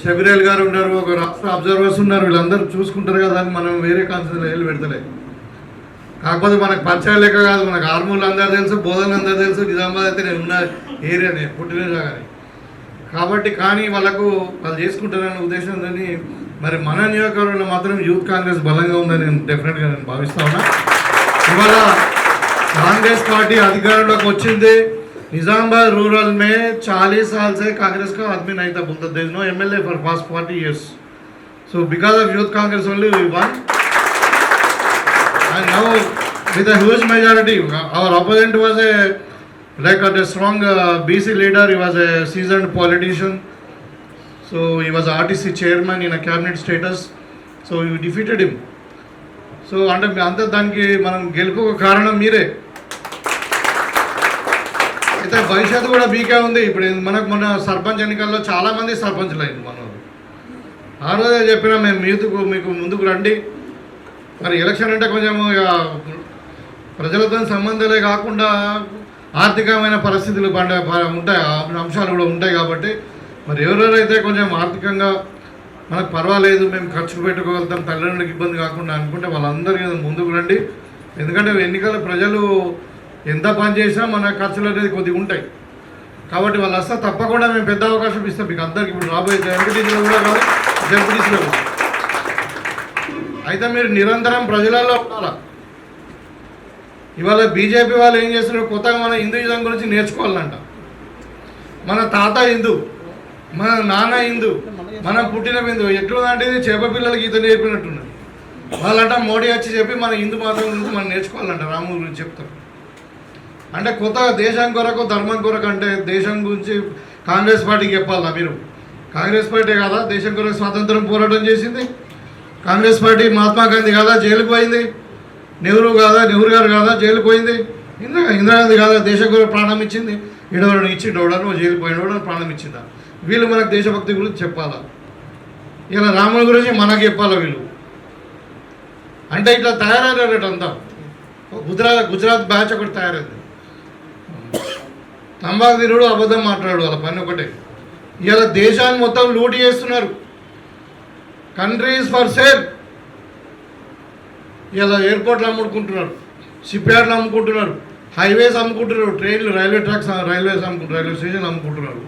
షబీరేల్ గారు ఉన్నారు, ఒక రాష్ట్ర అబ్జర్వర్స్ ఉన్నారు, వీళ్ళందరూ చూసుకుంటారు కదా అని మనం వేరే కాన్సెప్ట్ వెళ్ళి పెడతలే. కాకపోతే మనకు పరిచయం లెక్క కాదు, మనకు ఆర్మూలు అందరూ తెలుసు, బోధనలు అందరూ తెలుసు, నిజామాబాద్ అయితే నేను ఉన్న ఏరియానే పుట్టిన కానీ కాబట్టి కానీ వాళ్ళు చేసుకుంటారనే ఉద్దేశంతో మరి మన నియోజకవర్గంలో మాత్రం యూత్ కాంగ్రెస్ బలంగా ఉందని నేను డెఫినెట్గా నేను భావిస్తా ఉన్నా. ఇవాళ కాంగ్రెస్ पार्टी अधिकाరంలోకి వచ్చింది. निजामाबाद रूरल में 40 साल से कांग्रेस का आदमी नहीं था, बोलता there is no MLA for past 40 years. So because of youth congress only we won. And now with a huge majority, our opponent was a strong BC leader. He was a seasoned politician. So he was RTC chairman in a cabinet status. So you defeated him. So అంటే అంతా దానికి మనం గెలుపు కారణం మీరే. అయితే భవిష్యత్తు కూడా మీకే ఉంది. ఇప్పుడు మనకు మన సర్పంచ్ ఎన్నికల్లో చాలామంది సర్పంచ్లు అయింది మన ఆ రోజే చెప్పినా మేము మీకు ముందుకు రండి. మరి ఎలక్షన్ అంటే కొంచెం ప్రజలతో సంబంధాలే కాకుండా ఆర్థికమైన పరిస్థితులు ఉంటాయి, అంశాలు కూడా ఉంటాయి. కాబట్టి మరి ఎవరెవరైతే కొంచెం ఆర్థికంగా మనకు పర్వాలేదు, మేము ఖర్చు పెట్టుకోగలుగుతాం, తల్లిదండ్రులకు ఇబ్బంది కాకుండా అనుకుంటే వాళ్ళందరికీ ముందుకు రండి. ఎందుకంటే ఎన్నికల ప్రజలు ఎంత పని చేసినా మన ఖర్చులు అనేది కొద్దిగా ఉంటాయి. కాబట్టి వాళ్ళు వస్తే తప్పకుండా మేము పెద్ద అవకాశం ఇస్తాం మీకు అందరికీ. ఇప్పుడు రాబోయే ఎంపీటీసీలో కూడా కాదు, జెడ్పీటీసీలో కూడా. అయితే మీరు నిరంతరం ప్రజలలో ఉండాలా. ఇవాళ బీజేపీ వాళ్ళు ఏం చేస్తున్నారు, కొత్తగా మన హిందూయిజం గురించి నేర్చుకోవాలంట. మన తాత హిందూ, మన నాన్న హిందూ, మనం పుట్టిన హిందూ. ఎట్లుందంటే ఇది చేప పిల్లలకి ఈత నేర్పినట్టున్నది. వాళ్ళంట మోడీ వచ్చి చెప్పి మన హిందూ మతం గురించి మనం నేర్చుకోవాలంట, రాముడి గురించి చెప్తారు. అంటే కొత్తగా దేశం కొరకు ధర్మం కొరకు అంటే దేశం గురించి కాంగ్రెస్ పార్టీకి చెప్పాలా మీరు. కాంగ్రెస్ పార్టీ కదా దేశం కొరకు స్వాతంత్రం పోరాటం చేసింది. కాంగ్రెస్ పార్టీ మహాత్మా గాంధీ కాదా జైలుకు పోయింది. నెహ్రూ గారు కాదా జైలు పోయింది. ఇందిరాగాంధీ కాదా దేశం కొరకు ప్రాణం ఇచ్చింది. ఇడవడను ఇచ్చి డోడను జైలు పోయినోడని ప్రాణం ఇచ్చిందా. వీళ్ళు మనకు దేశభక్తి గురించి చెప్పాలా. ఇలా రాముల గురించి మనకు చెప్పాలా వీళ్ళు. అంటే ఇట్లా తయారయ్యారట అంతా. గుజరాత్ బ్యాచ్ ఒకటి తయారైంది. తంబాకు తిరుడు, అబద్ధం మాట్లాడు, వాళ్ళ పని ఒకటే. ఇలా దేశాన్ని మొత్తం లూటీ చేస్తున్నారు. Countries for sale. ఇలా ఎయిర్పోర్ట్లు అమ్ముకుంటున్నారు, షిప్ యార్డ్లు అమ్ముకుంటున్నారు, హైవేస్ అమ్ముకుంటున్నారు, ట్రైన్లు, రైల్వే ట్రాక్స్, రైల్వేస్ అమ్ముకుంటున్నారు, రైల్వే స్టేషన్లు అమ్ముకుంటున్నారు.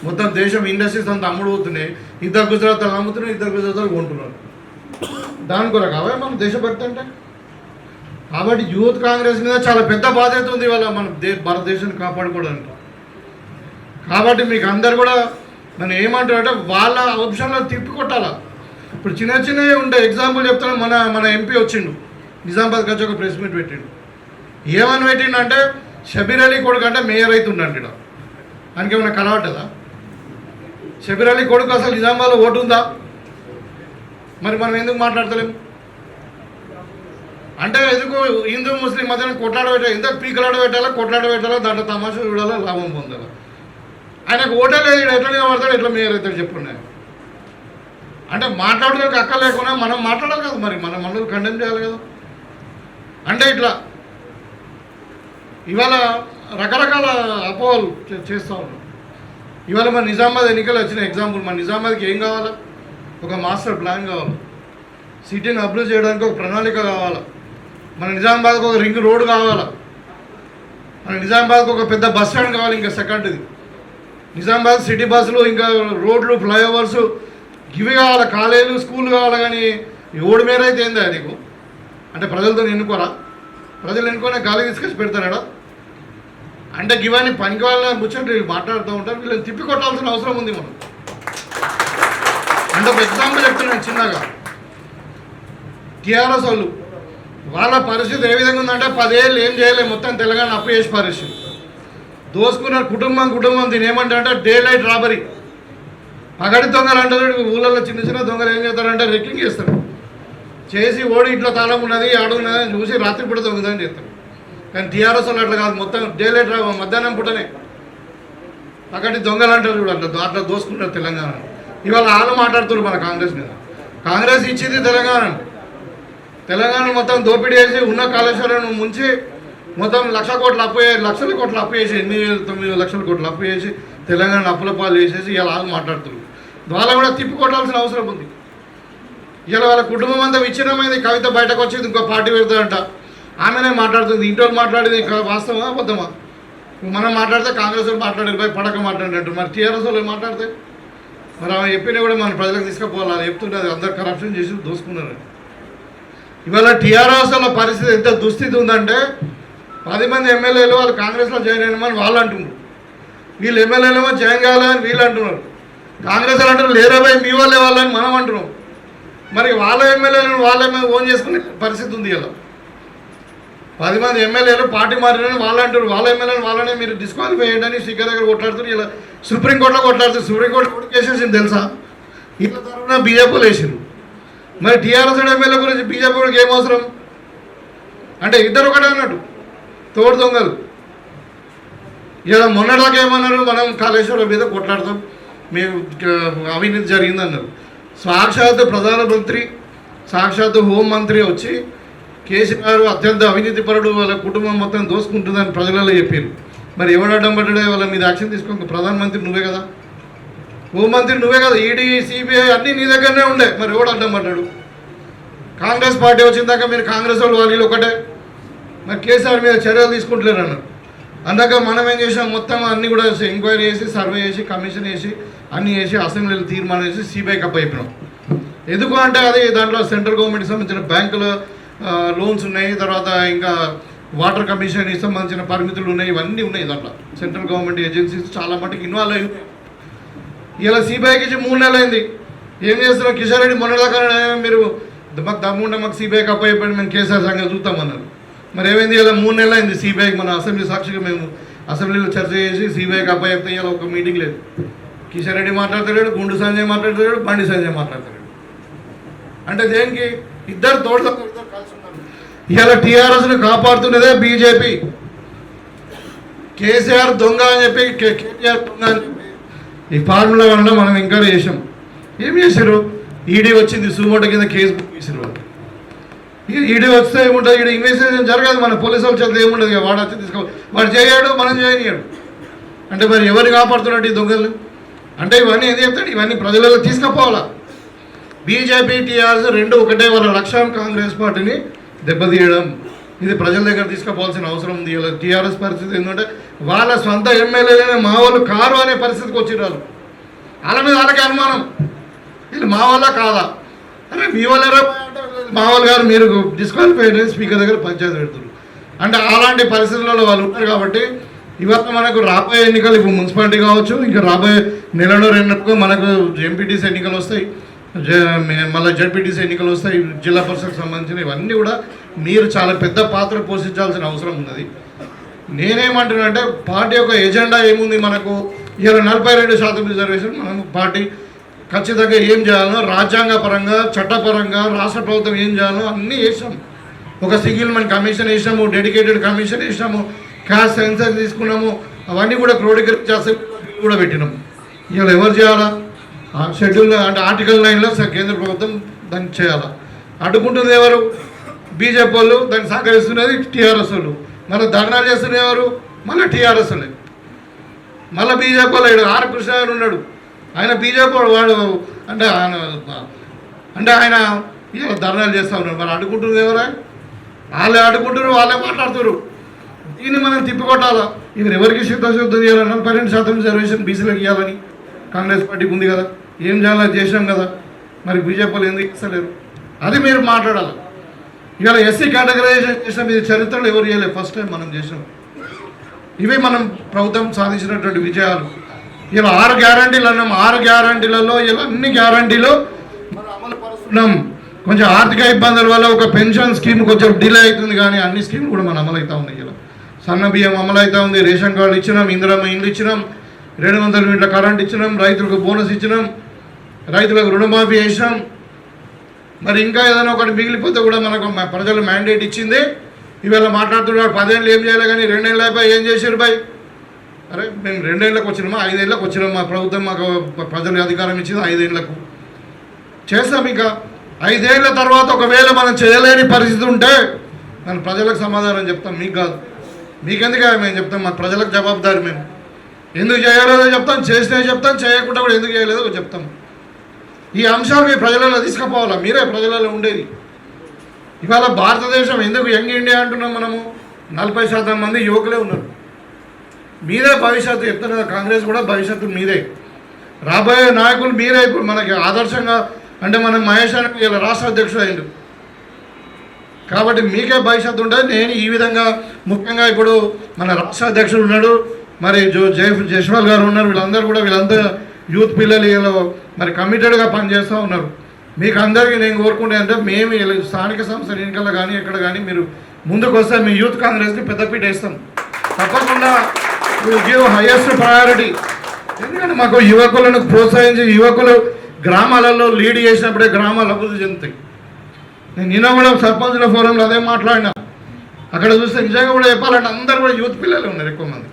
మొత్తం దేశం ఇండస్ట్రీస్ అంతా అమ్ముడుపోతున్నాయి. ఇద్దరు గుజరాత్లు అమ్ముతున్నారు, ఇద్దరు గుజరాత్లు కొంటున్నారు. దాని కొరకు అవే మన దేశభక్తి అంటే. కాబట్టి యూత్ కాంగ్రెస్ మీద చాలా పెద్ద బాధ్యత ఉంది ఇవాళ మన భారతదేశాన్ని కాపాడుకోవడానికి. కాబట్టి మీకు అందరు కూడా మనం ఏమంటారంటే వాళ్ళ ఆప్షన్లో తిప్పి కొట్టాలా. ఇప్పుడు చిన్న చిన్నవి ఉండే ఎగ్జాంపుల్ చెప్తాను. మన ఎంపీ వచ్చిండు, నిజామాబాద్కి వచ్చి ఒక ప్రెస్ మీట్ పెట్టిండు. ఏమని పెట్టిండు అంటే షబీర్ అలీ కొడుకు అంటే మేయర్ అవుతుండంట. ఇక్కడ ఆయనకి ఏమైనా కనబట్టదా? షబీర్ అలీ కొడుకు అసలు నిజామాబాద్లో ఓటు ఉందా? మరి మనం ఎందుకు మాట్లాడతలేము అంటే ఎందుకు హిందూ ముస్లిం మధ్యన కొట్లాడబెట్టాలి, ఎంత పీకలాడబెట్టాలా, కొట్లాడబెట్టాలా, దాంట్లో తమాషా చూడాలా, లాభం పొందాలా. ఆయనకు ఓటే లేదు, ఎట్లా నిలబడతాడు, ఎట్లా మేయర్ అవుతాడు చెప్పండి. అంటే మాట్లాడడానికి అక్క లేకుండా మనం మాట్లాడాలి కదా. మరి మన మనల్ని కండెమ్ చేయాలి కదా. అంటే ఇట్లా ఇవాళ రకరకాల అపోహలు చేస్తూ ఉన్నాం. ఇవాళ మన నిజామాబాద్ ఎన్నికలు వచ్చిన ఎగ్జాంపుల్. మన నిజామాబాద్కి ఏం కావాలా? ఒక మాస్టర్ ప్లాన్ కావాలి. సిటీని అభివృద్ధి చేయడానికి ఒక ప్రణాళిక కావాలా. మన నిజామాబాద్కి ఒక రింగ్ రోడ్ కావాలా. మన నిజామాబాద్కి ఒక పెద్ద బస్ స్టాండ్ కావాలి. ఇంకా సెకండ్ది నిజామాబాద్ సిటీ బస్సులు, ఇంకా రోడ్లు, ఫ్లైఓవర్స్ ఇవి కావాలి. కాలేజీలు, స్కూళ్ళు కావాలి. కానీ ఓడి మేర అయితే ఏందా నీకు? అంటే ప్రజలతో ఎన్నుకోరా? ప్రజలు ఎన్నుకొని గాలి తీసుకొచ్చి పెడతారా? అంటే ఇవన్నీ పనికి వాళ్ళని ముచ్చట్లు వీళ్ళు మాట్లాడుతూ ఉంటారు. వీళ్ళని తిప్పి కొట్టాల్సిన అవసరం ఉంది మనం. అంటే ఒక ఎగ్జాంపుల్ చెప్తున్నాను చిన్నగా. టీఆర్ఎస్ వాళ్ళు వాళ్ళ పరిస్థితి ఏ విధంగా ఉందంటే 10 ఏళ్ళు ఏం చేయలేదు, మొత్తం తెలంగాణ అప్పు చేసి పరిస్థితి దోసుకున్నారు. కుటుంబం దీని ఏమంటారంటే డే లైట్ రాబరీ. పగటి దొంగలు అంటారు. ఊళ్ళల్లో చిన్న చిన్న దొంగలు ఏం చేస్తారంటే రెక్కింగ్ చేస్తారు. చేసి ఓడి ఇంట్లో తాళం ఉన్నది, ఆడున్నది చూసి రాత్రి పూట దొంగదని చేస్తారు. కానీ టీఆర్ఎస్ వాళ్ళు అట్లా కాదు, మొత్తం డే లైట్ మధ్యాహ్నం పూటనే పగటి దొంగలు అంటారు చూడండి. అట్లా దోసుకుంటారు తెలంగాణ. ఇవాళ వాళ్ళు మాట్లాడుతున్నారు మన కాంగ్రెస్ మీద. కాంగ్రెస్ ఇచ్చింది తెలంగాణ మొత్తం దోపిడీ చేసి ఉన్న కాళేశ్వరం ముంచి మొత్తం లక్షల కోట్ల అప్పు చేసి 8,900 లక్షల కోట్ల అప్పు చేసి తెలంగాణ అప్పుల పాలు చేసేసి ఇలా వాళ్ళు మాట్లాడుతున్నారు. వాళ్ళ కూడా తిప్పి కొట్టాల్సిన అవసరం ఉంది. ఇలా వాళ్ళ కుటుంబం అంతా విచ్ఛిన్నమైంది. కవిత బయటకు వచ్చేది ఇంకో పార్టీ పెడతాడంట, ఆమెనే మాట్లాడుతుంది. ఇంట్లో మాట్లాడేది వాస్తవమా అబద్ధమా? మనం మాట్లాడితే కాంగ్రెస్ వాళ్ళు మాట్లాడారు, పడక మాట్లాడినట్టు. మరి టీఆర్ఎస్ వాళ్ళు మాట్లాడితే మరి ఆమె చెప్పినా కూడా మన ప్రజలకు తీసుకుపోవాలి. అది చెప్తుంటే అందరు కరప్షన్ చేసి దోసుకున్నారు. ఇవాళ టీఆర్ఎస్ వాళ్ళ పరిస్థితి ఎంత దుస్థితి ఉందంటే 10 మంది ఎమ్మెల్యేలు వాళ్ళు కాంగ్రెస్లో జాయిన్ అయినామని వాళ్ళు అంటున్నారు. వీళ్ళు ఎమ్మెల్యేలేమో జాయిన్ కావాలని వీళ్ళు అంటున్నారు. కాంగ్రెస్ వాళ్ళు అంటారు లేరా భయ్ మీ వాళ్ళే వాళ్ళని మనం అంటున్నాం. మరి వాళ్ళ ఎమ్మెల్యేలను వాళ్ళే ఓన్ చేసుకునే పరిస్థితి ఉంది. ఇలా 10 మంది ఎమ్మెల్యేలు పార్టీ మారిన వాళ్ళు అంటారు, వాళ్ళ ఎమ్మెల్యేలు వాళ్ళనే మీరు డిస్క్వాలిఫై చేయడానికి స్పీకర్ దగ్గర కొట్లాడుతారు. ఇలా సుప్రీంకోర్టులో కొట్లాడుతారు. సుప్రీంకోర్టు కూడా కేసేసింది తెలుసా? ఇలా తరఫున బీజేపీలు వేసారు. మరి టీఆర్ఎస్ ఎమ్మెల్యే గురించి బీజేపీ కూడా ఏం అవసరం? అంటే ఇద్దరు ఒకటే అన్నట్టు, తోడు దొంగలు. ఇలా మొన్నటిదాకా ఏమన్నారు, మనం కాళేశ్వరం మీద కొట్లాడతాం, మేము అవినీతి జరిగిందన్నారు. సాక్షాత్ ప్రధానమంత్రి, సాక్షాత్ హోంమంత్రి వచ్చి కేసీఆర్ అత్యంత అవినీతిపరుడు, వాళ్ళ కుటుంబం మొత్తం దోసుకుంటుందని ప్రజలలో చెప్పారు. మరి ఎవడు అడ్డం పడ్డాడే వాళ్ళ మీద యాక్షన్ తీసుకోక? ప్రధానమంత్రి నువ్వే కదా, హోంమంత్రి నువ్వే కదా, ఈడీ సిబిఐ అన్నీ నీ దగ్గరనే ఉండే. మరి ఎవడు అడ్డం పడ్డాడు? కాంగ్రెస్ పార్టీ వచ్చిన దాకా మీరు కాంగ్రెస్ వాళ్ళు ఒకటే. మరి కేసీఆర్ మీద చర్యలు తీసుకుంటలేరు అన్నారు. అన్నాక మనం ఏం చేసాం, మొత్తం అన్నీ కూడా ఎంక్వైరీ చేసి, సర్వే చేసి, కమిషన్ వేసి, అన్నీ చేసి, అసెంబ్లీలో తీర్మానం చేసి సిబిఐకి అప్పయిపోయినాం. ఎందుకు అంటే అది దాంట్లో సెంట్రల్ గవర్నమెంట్కి సంబంధించిన బ్యాంకుల లోన్స్ ఉన్నాయి, తర్వాత ఇంకా వాటర్ కమిషన్కి సంబంధించిన పరిమితులు ఉన్నాయి, ఇవన్నీ ఉన్నాయి దాంట్లో. సెంట్రల్ గవర్నమెంట్ ఏజెన్సీస్ చాలా మటుకు ఇన్వాల్వ్ అయ్యి ఇలా సిబిఐకి ఇచ్చి 3 నెలలు అయింది. ఏం చేస్తున్నారు? కిషన్ రెడ్డి మొన్నదాకా మీరు మాకు దమ్ముంటే మాకు సిబిఐకి అప్పయిపోయి మేము కేసీఆర్ సంగతి చూస్తామన్నారు. మరి ఏమైంది? ఇలా 3 నెలలు అయింది సిబిఐకి. మన అసెంబ్లీ సాక్షిగా మేము అసెంబ్లీలో చర్చ చేసి సిబిఐకి అప్పయిపోతే ఇలా ఒక మీటింగ్ లేదు. కిషన్ రెడ్డి మాట్లాడతాడు, గుండు సంజయ్ మాట్లాడతాడు, బండి సంజయ్ మాట్లాడతాడు. అంటే దేనికి? ఇద్దరు తోడు కలిసి ఉన్నారు. ఇలా టీఆర్ఎస్ని కాపాడుతున్నదే బీజేపీ. కేసీఆర్ దొంగ అని చెప్పి, కేటీఆర్ దొంగ అని చెప్పి ఈ ఫార్ములా వల్ల మనం ఎంకరేజ్ చేసాం. ఏం చేశారు? ఈడీ వచ్చింది, సుమోట కింద కేసు బుక్ చేశారు వాళ్ళు. ఈడీ వస్తే ఏముంటుంది? ఈడీ ఇన్వెస్టిగేషన్ జరగదు, మన పోలీసు వాళ్ళ చేత ఏముండదు. వాడు వచ్చి తీసుకోవాలి, వాడు చేయడు, మనం చేయనియాడు. అంటే మరి ఎవరిని కాపాడుతున్నట్టు ఈ దొంగలు? అంటే ఇవన్నీ ఏం చెప్తాడు? ఇవన్నీ ప్రజలలో తీసుకుపోవాలా? బీజేపీ టీఆర్ఎస్ రెండు ఒకటే. వాళ్ళ లక్ష్యం కాంగ్రెస్ పార్టీని దెబ్బతీయడం. ఇది ప్రజల దగ్గర తీసుకుపోవాల్సిన అవసరం ఉంది. ఇలా టీఆర్ఎస్ పరిస్థితి ఏంటంటే వాళ్ళ సొంత ఎమ్మెల్యేలనే మా వాళ్ళు కారు అనే పరిస్థితికి వచ్చిర్రు. వాళ్ళ మీద వాళ్ళకి అనుమానం, వీళ్ళు మా వాళ్ళ కాదా? అరే మీ వాళ్ళ మా వాళ్ళు గారు మీరు డిస్క్వాలిఫై అయితే స్పీకర్ దగ్గర పంచాయతీ పెడుతున్నారు. అంటే అలాంటి పరిస్థితులలో వాళ్ళు ఉన్నారు. కాబట్టి ఇవాళ మనకు రాబోయే ఎన్నికలు, ఇప్పుడు మున్సిపాలిటీ కావచ్చు, ఇంకా రాబోయే నెలలో 2 మనకు ఎంపీటీసీ ఎన్నికలు వస్తాయి, మళ్ళీ జడ్పీటీసీ ఎన్నికలు వస్తాయి, జిల్లా పరిషత్కి సంబంధించిన ఇవన్నీ కూడా మీరు చాలా పెద్ద పాత్ర పోషించాల్సిన అవసరం ఉన్నది. నేనేమంటున్నానంటే పార్టీ యొక్క ఎజెండా ఏముంది మనకు? ఇలా 42% రిజర్వేషన్ మనం పార్టీ ఖచ్చితంగా ఏం చేయాలనో రాజ్యాంగ పరంగా, చట్టపరంగా రాష్ట్ర ప్రభుత్వం ఏం చేయాలో అన్నీ వేసాము. ఒక సింగిల్ మన కమిషన్ వేసినాము, డెడికేటెడ్ కమిషన్ వేసినాము, క్యాస్ట్ సెన్సర్ తీసుకున్నాము, అవన్నీ కూడా క్రోడీకరించి కూడా పెట్టినాము. ఇలా ఎవరు చేయాలా? షెడ్యూల్ అంటే ఆర్టికల్ 9లో కేంద్ర ప్రభుత్వం దాన్ని చేయాలా? అడ్డుకుంటుంది ఎవరు? బీజేపీ వాళ్ళు. దాన్ని సహకరిస్తున్నది టీఆర్ఎస్ వాళ్ళు. మళ్ళీ ధర్నాలు చేస్తున్న ఎవరు? మళ్ళీ టీఆర్ఎస్ వాళ్ళే. మళ్ళీ బీజేపీ వాళ్ళు ఆర్ కృష్ణ గారు ఉన్నాడు, ఆయన బీజేపీ వాడు. అంటే ఆయన ఇలా ధర్నాలు చేస్తూ ఉన్నాడు. మరి అడ్డుకుంటుంది ఎవరా? వాళ్ళే అడ్డుకుంటున్నారు, వాళ్ళే మాట్లాడుతున్నారు. దీన్ని మనం తిప్పికొట్టాలా? ఇవి ఎవరికి శుద్ధం చేయాలన్నా 12% రిజర్వేషన్ బీసీలకు ఇవ్వాలని కాంగ్రెస్ పార్టీకి ఉంది కదా. ఏం చేయాలని చేసినాం కదా. మరి బీజేపీలు ఎందుకు ఇస్తలేరు? అది మీరు మాట్లాడాలి. ఇవాళ ఎస్సీ కేటగరైజేషన్ చేసిన మీ చరిత్రలో ఎవరు చేయలేదు, ఫస్ట్ టైం మనం చేసినాం. ఇవి మనం ప్రభుత్వం సాధించినటువంటి విజయాలు. ఇలా 6 గ్యారంటీలు అన్నాం. 6 గ్యారంటీలలో ఇలా అన్ని గ్యారంటీలు మనం అమలు పరుస్తున్నాం. కొంచెం ఆర్థిక ఇబ్బందుల వల్ల ఒక పెన్షన్ స్కీమ్ కొంచెం డిలే అవుతుంది, కానీ అన్ని స్కీమ్లు కూడా మనం అమలు అవుతూ ఉన్నాయి. ఇలా సన్న బియ్యం అమలు అవుతూ ఉంది, రేషన్ కార్డు ఇచ్చినాం, ఇందిరమ్మ ఇండ్లు ఇచ్చినాం, 200 యూనిట్ల కరెంట్ ఇచ్చినాం, రైతులకు బోనస్ ఇచ్చినాం, రైతులకు రుణమాఫీ చేసినాం. మరి ఇంకా ఏదైనా ఒకటి మిగిలిపోతే కూడా మనకు ప్రజలు మ్యాండేట్ ఇచ్చింది. ఇవాళ మాట్లాడుతున్నారు 10 ఏళ్ళు ఏం చేయాలి, కానీ 2 ఏళ్ళ అయిపోయి ఏం చేశారు బాయ్? అరే మేము 2 ఏళ్ళకి వచ్చినామా, 5 ఏళ్ళకి వచ్చినాం. మా ప్రభుత్వం మాకు ప్రజలకు అధికారం ఇచ్చింది 5 ఏళ్ళకు చేస్తాం. ఇంకా 5 ఏళ్ళ తర్వాత ఒకవేళ మనం చేయలేని పరిస్థితి ఉంటే మనం ప్రజలకు సమాధానం చెప్తాం, మీకు కాదు. మీకెందుకు మేము చెప్తాం, మా ప్రజలకు జవాబుదారి. మేము ఎందుకు చేయలేదో చెప్తాం, చేసినా చెప్తాం, చేయకుండా కూడా ఎందుకు చేయలేదో చెప్తాం. ఈ అంశాలు మీ ప్రజలలో తీసుకుపోవాలా? మీరే ప్రజలలో ఉండేది. ఇవాళ భారతదేశం ఎందుకు యంగ్ ఇండియా అంటున్నాం మనము? 40% మంది యువకులే ఉన్నారు. మీరే భవిష్యత్తు చెప్తున్నారు. కాంగ్రెస్ కూడా భవిష్యత్తు మీరే, రాబోయే నాయకులు మీరే. ఇప్పుడు మనకి ఆదర్శంగా అంటే మనం మహేష్ అని ఇలా రాష్ట్ర అధ్యక్షుడు అయిండు కాబట్టి మీకే భవిష్యత్తు ఉంటుంది. నేను ఈ విధంగా ముఖ్యంగా ఇప్పుడు మన రాష్ట్ర అధ్యక్షుడు ఉన్నాడు, మరి జైస్వాల్ గారు ఉన్నారు, వీళ్ళంతా యూత్ పిల్లలు మరి కమిటెడ్గా పనిచేస్తూ ఉన్నారు. మీకు అందరికీ నేను కోరుకుంటే అంటే మేము స్థానిక సంస్థల ఎన్నికల్లో కానీ ఎక్కడ కానీ మీరు ముందుకు వస్తే మీ యూత్ కాంగ్రెస్కి పెద్దపీట వేస్తాం. తప్పకుండా విల్ గివ్ హైయెస్ట్ ప్రయారిటీ. ఎందుకంటే మాకు యువకులను ప్రోత్సహించి యువకులు గ్రామాలలో లీడ్ చేసినప్పుడే గ్రామాలు అభివృద్ధి చెందుతాయి. నేను నిన్న కూడా సర్పంచుల ఫోరంలో అదే మాట్లాడినా. అక్కడ చూస్తే నిజంగా కూడా చెప్పాలంటే అందరూ కూడా యూత్ పిల్లలు ఉన్నారు. ఎక్కువ మంది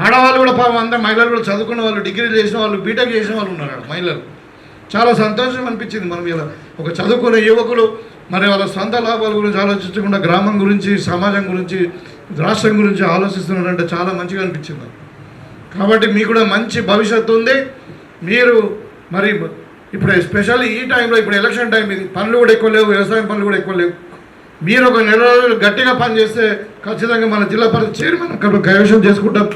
ఆడవాళ్ళు కూడా పాపం, అందరూ మహిళలు కూడా చదువుకున్న వాళ్ళు, డిగ్రీలు చేసిన వాళ్ళు, బీటెక్ చేసిన వాళ్ళు ఉన్నారు మహిళలు. చాలా సంతోషం అనిపించింది. మనం ఇలా ఒక చదువుకునే యువకులు మరి వాళ్ళ సొంత లాభాల గురించి ఆలోచించకుండా గ్రామం గురించి, సమాజం గురించి, రాష్ట్రం గురించి ఆలోచిస్తున్నారంటే చాలా మంచిగా అనిపించింది. కాబట్టి మీకు కూడా మంచి భవిష్యత్తు ఉంది. మీరు మరి ఇప్పుడు ఎస్పెషల్లీ ఈ టైంలో, ఇప్పుడు ఎలక్షన్ టైం, ఇది పనులు కూడా ఎక్కువ లేవు, వ్యవసాయం పనులు కూడా ఎక్కువ లేవు. మీరు ఒక నెల రోజులు గట్టిగా పనిచేస్తే ఖచ్చితంగా మన జిల్లా పరిషత్ చైర్మన్ కైవసం చేసుకుంటాం.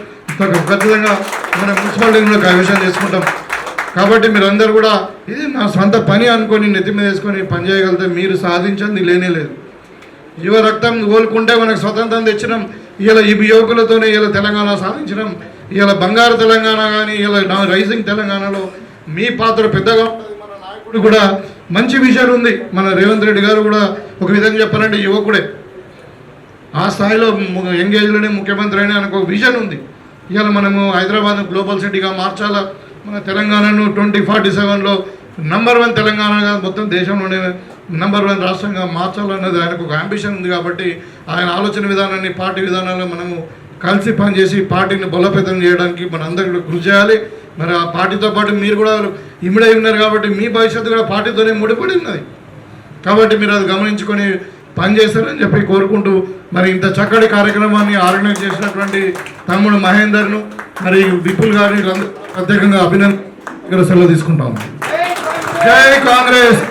ఖచ్చితంగా మన మున్సిపాలిటీని కూడా కైవసం చేసుకుంటాం. కాబట్టి మీరందరూ కూడా ఇది నా సొంత పని అనుకొని నెత్తి మీద వేసుకొని పని చేయగలిగితే మీరు సాధించింది లేనే లేదు. యువ రక్తం కోలుకుంటే మనకు స్వతంత్రం తెచ్చినాం. ఇలా ఈ యువకులతోనే ఇలా తెలంగాణ సాధించినాం. ఇలా బంగారు తెలంగాణ కానీ ఇలా రైజింగ్ తెలంగాణలో మీ పాత్ర పెద్దగా ఉంటుంది. మన నాయకుడు కూడా మంచి విషయం ఉంది. మన రేవంత్ రెడ్డి గారు కూడా ఒక విధంగా చెప్పాలంటే యువకుడే. ఆ స్థాయిలో ఎంగేజ్లోనే ముఖ్యమంత్రి అయినా ఆయనకు ఒక విజన్ ఉంది. ఇవాళ మనము హైదరాబాద్ గ్లోబల్ సిటీగా మార్చాలా, మన తెలంగాణను 2047లో #1 తెలంగాణగా మొత్తం దేశంలోనే #1 రాష్ట్రంగా మార్చాలన్నది ఆయనకు ఒక అంబిషన్ ఉంది. కాబట్టి ఆయన ఆలోచన విధానాన్ని, పార్టీ విధానాలను మనము కలిసి పనిచేసి పార్టీని బలోపేతం చేయడానికి మన అందరూ కృషి చేయాలి. మరి ఆ పార్టీతో పాటు మీరు కూడా ఇమిడై ఉన్నారు కాబట్టి మీ భవిష్యత్తు కూడా పార్టీతోనే ముడిపడి ఉన్నది. కాబట్టి మీరు అది గమనించుకొని పనిచేస్తారని చెప్పి కోరుకుంటూ, మరి ఇంత చక్కటి కార్యక్రమాన్ని ఆర్గనైజ్ చేసినటువంటి తమ్ముడు మహేందర్ను, మరి విపుల్ గారిని ప్రత్యేకంగా అభినందన సెలవు తీసుకుంటాము. జై కాంగ్రెస్.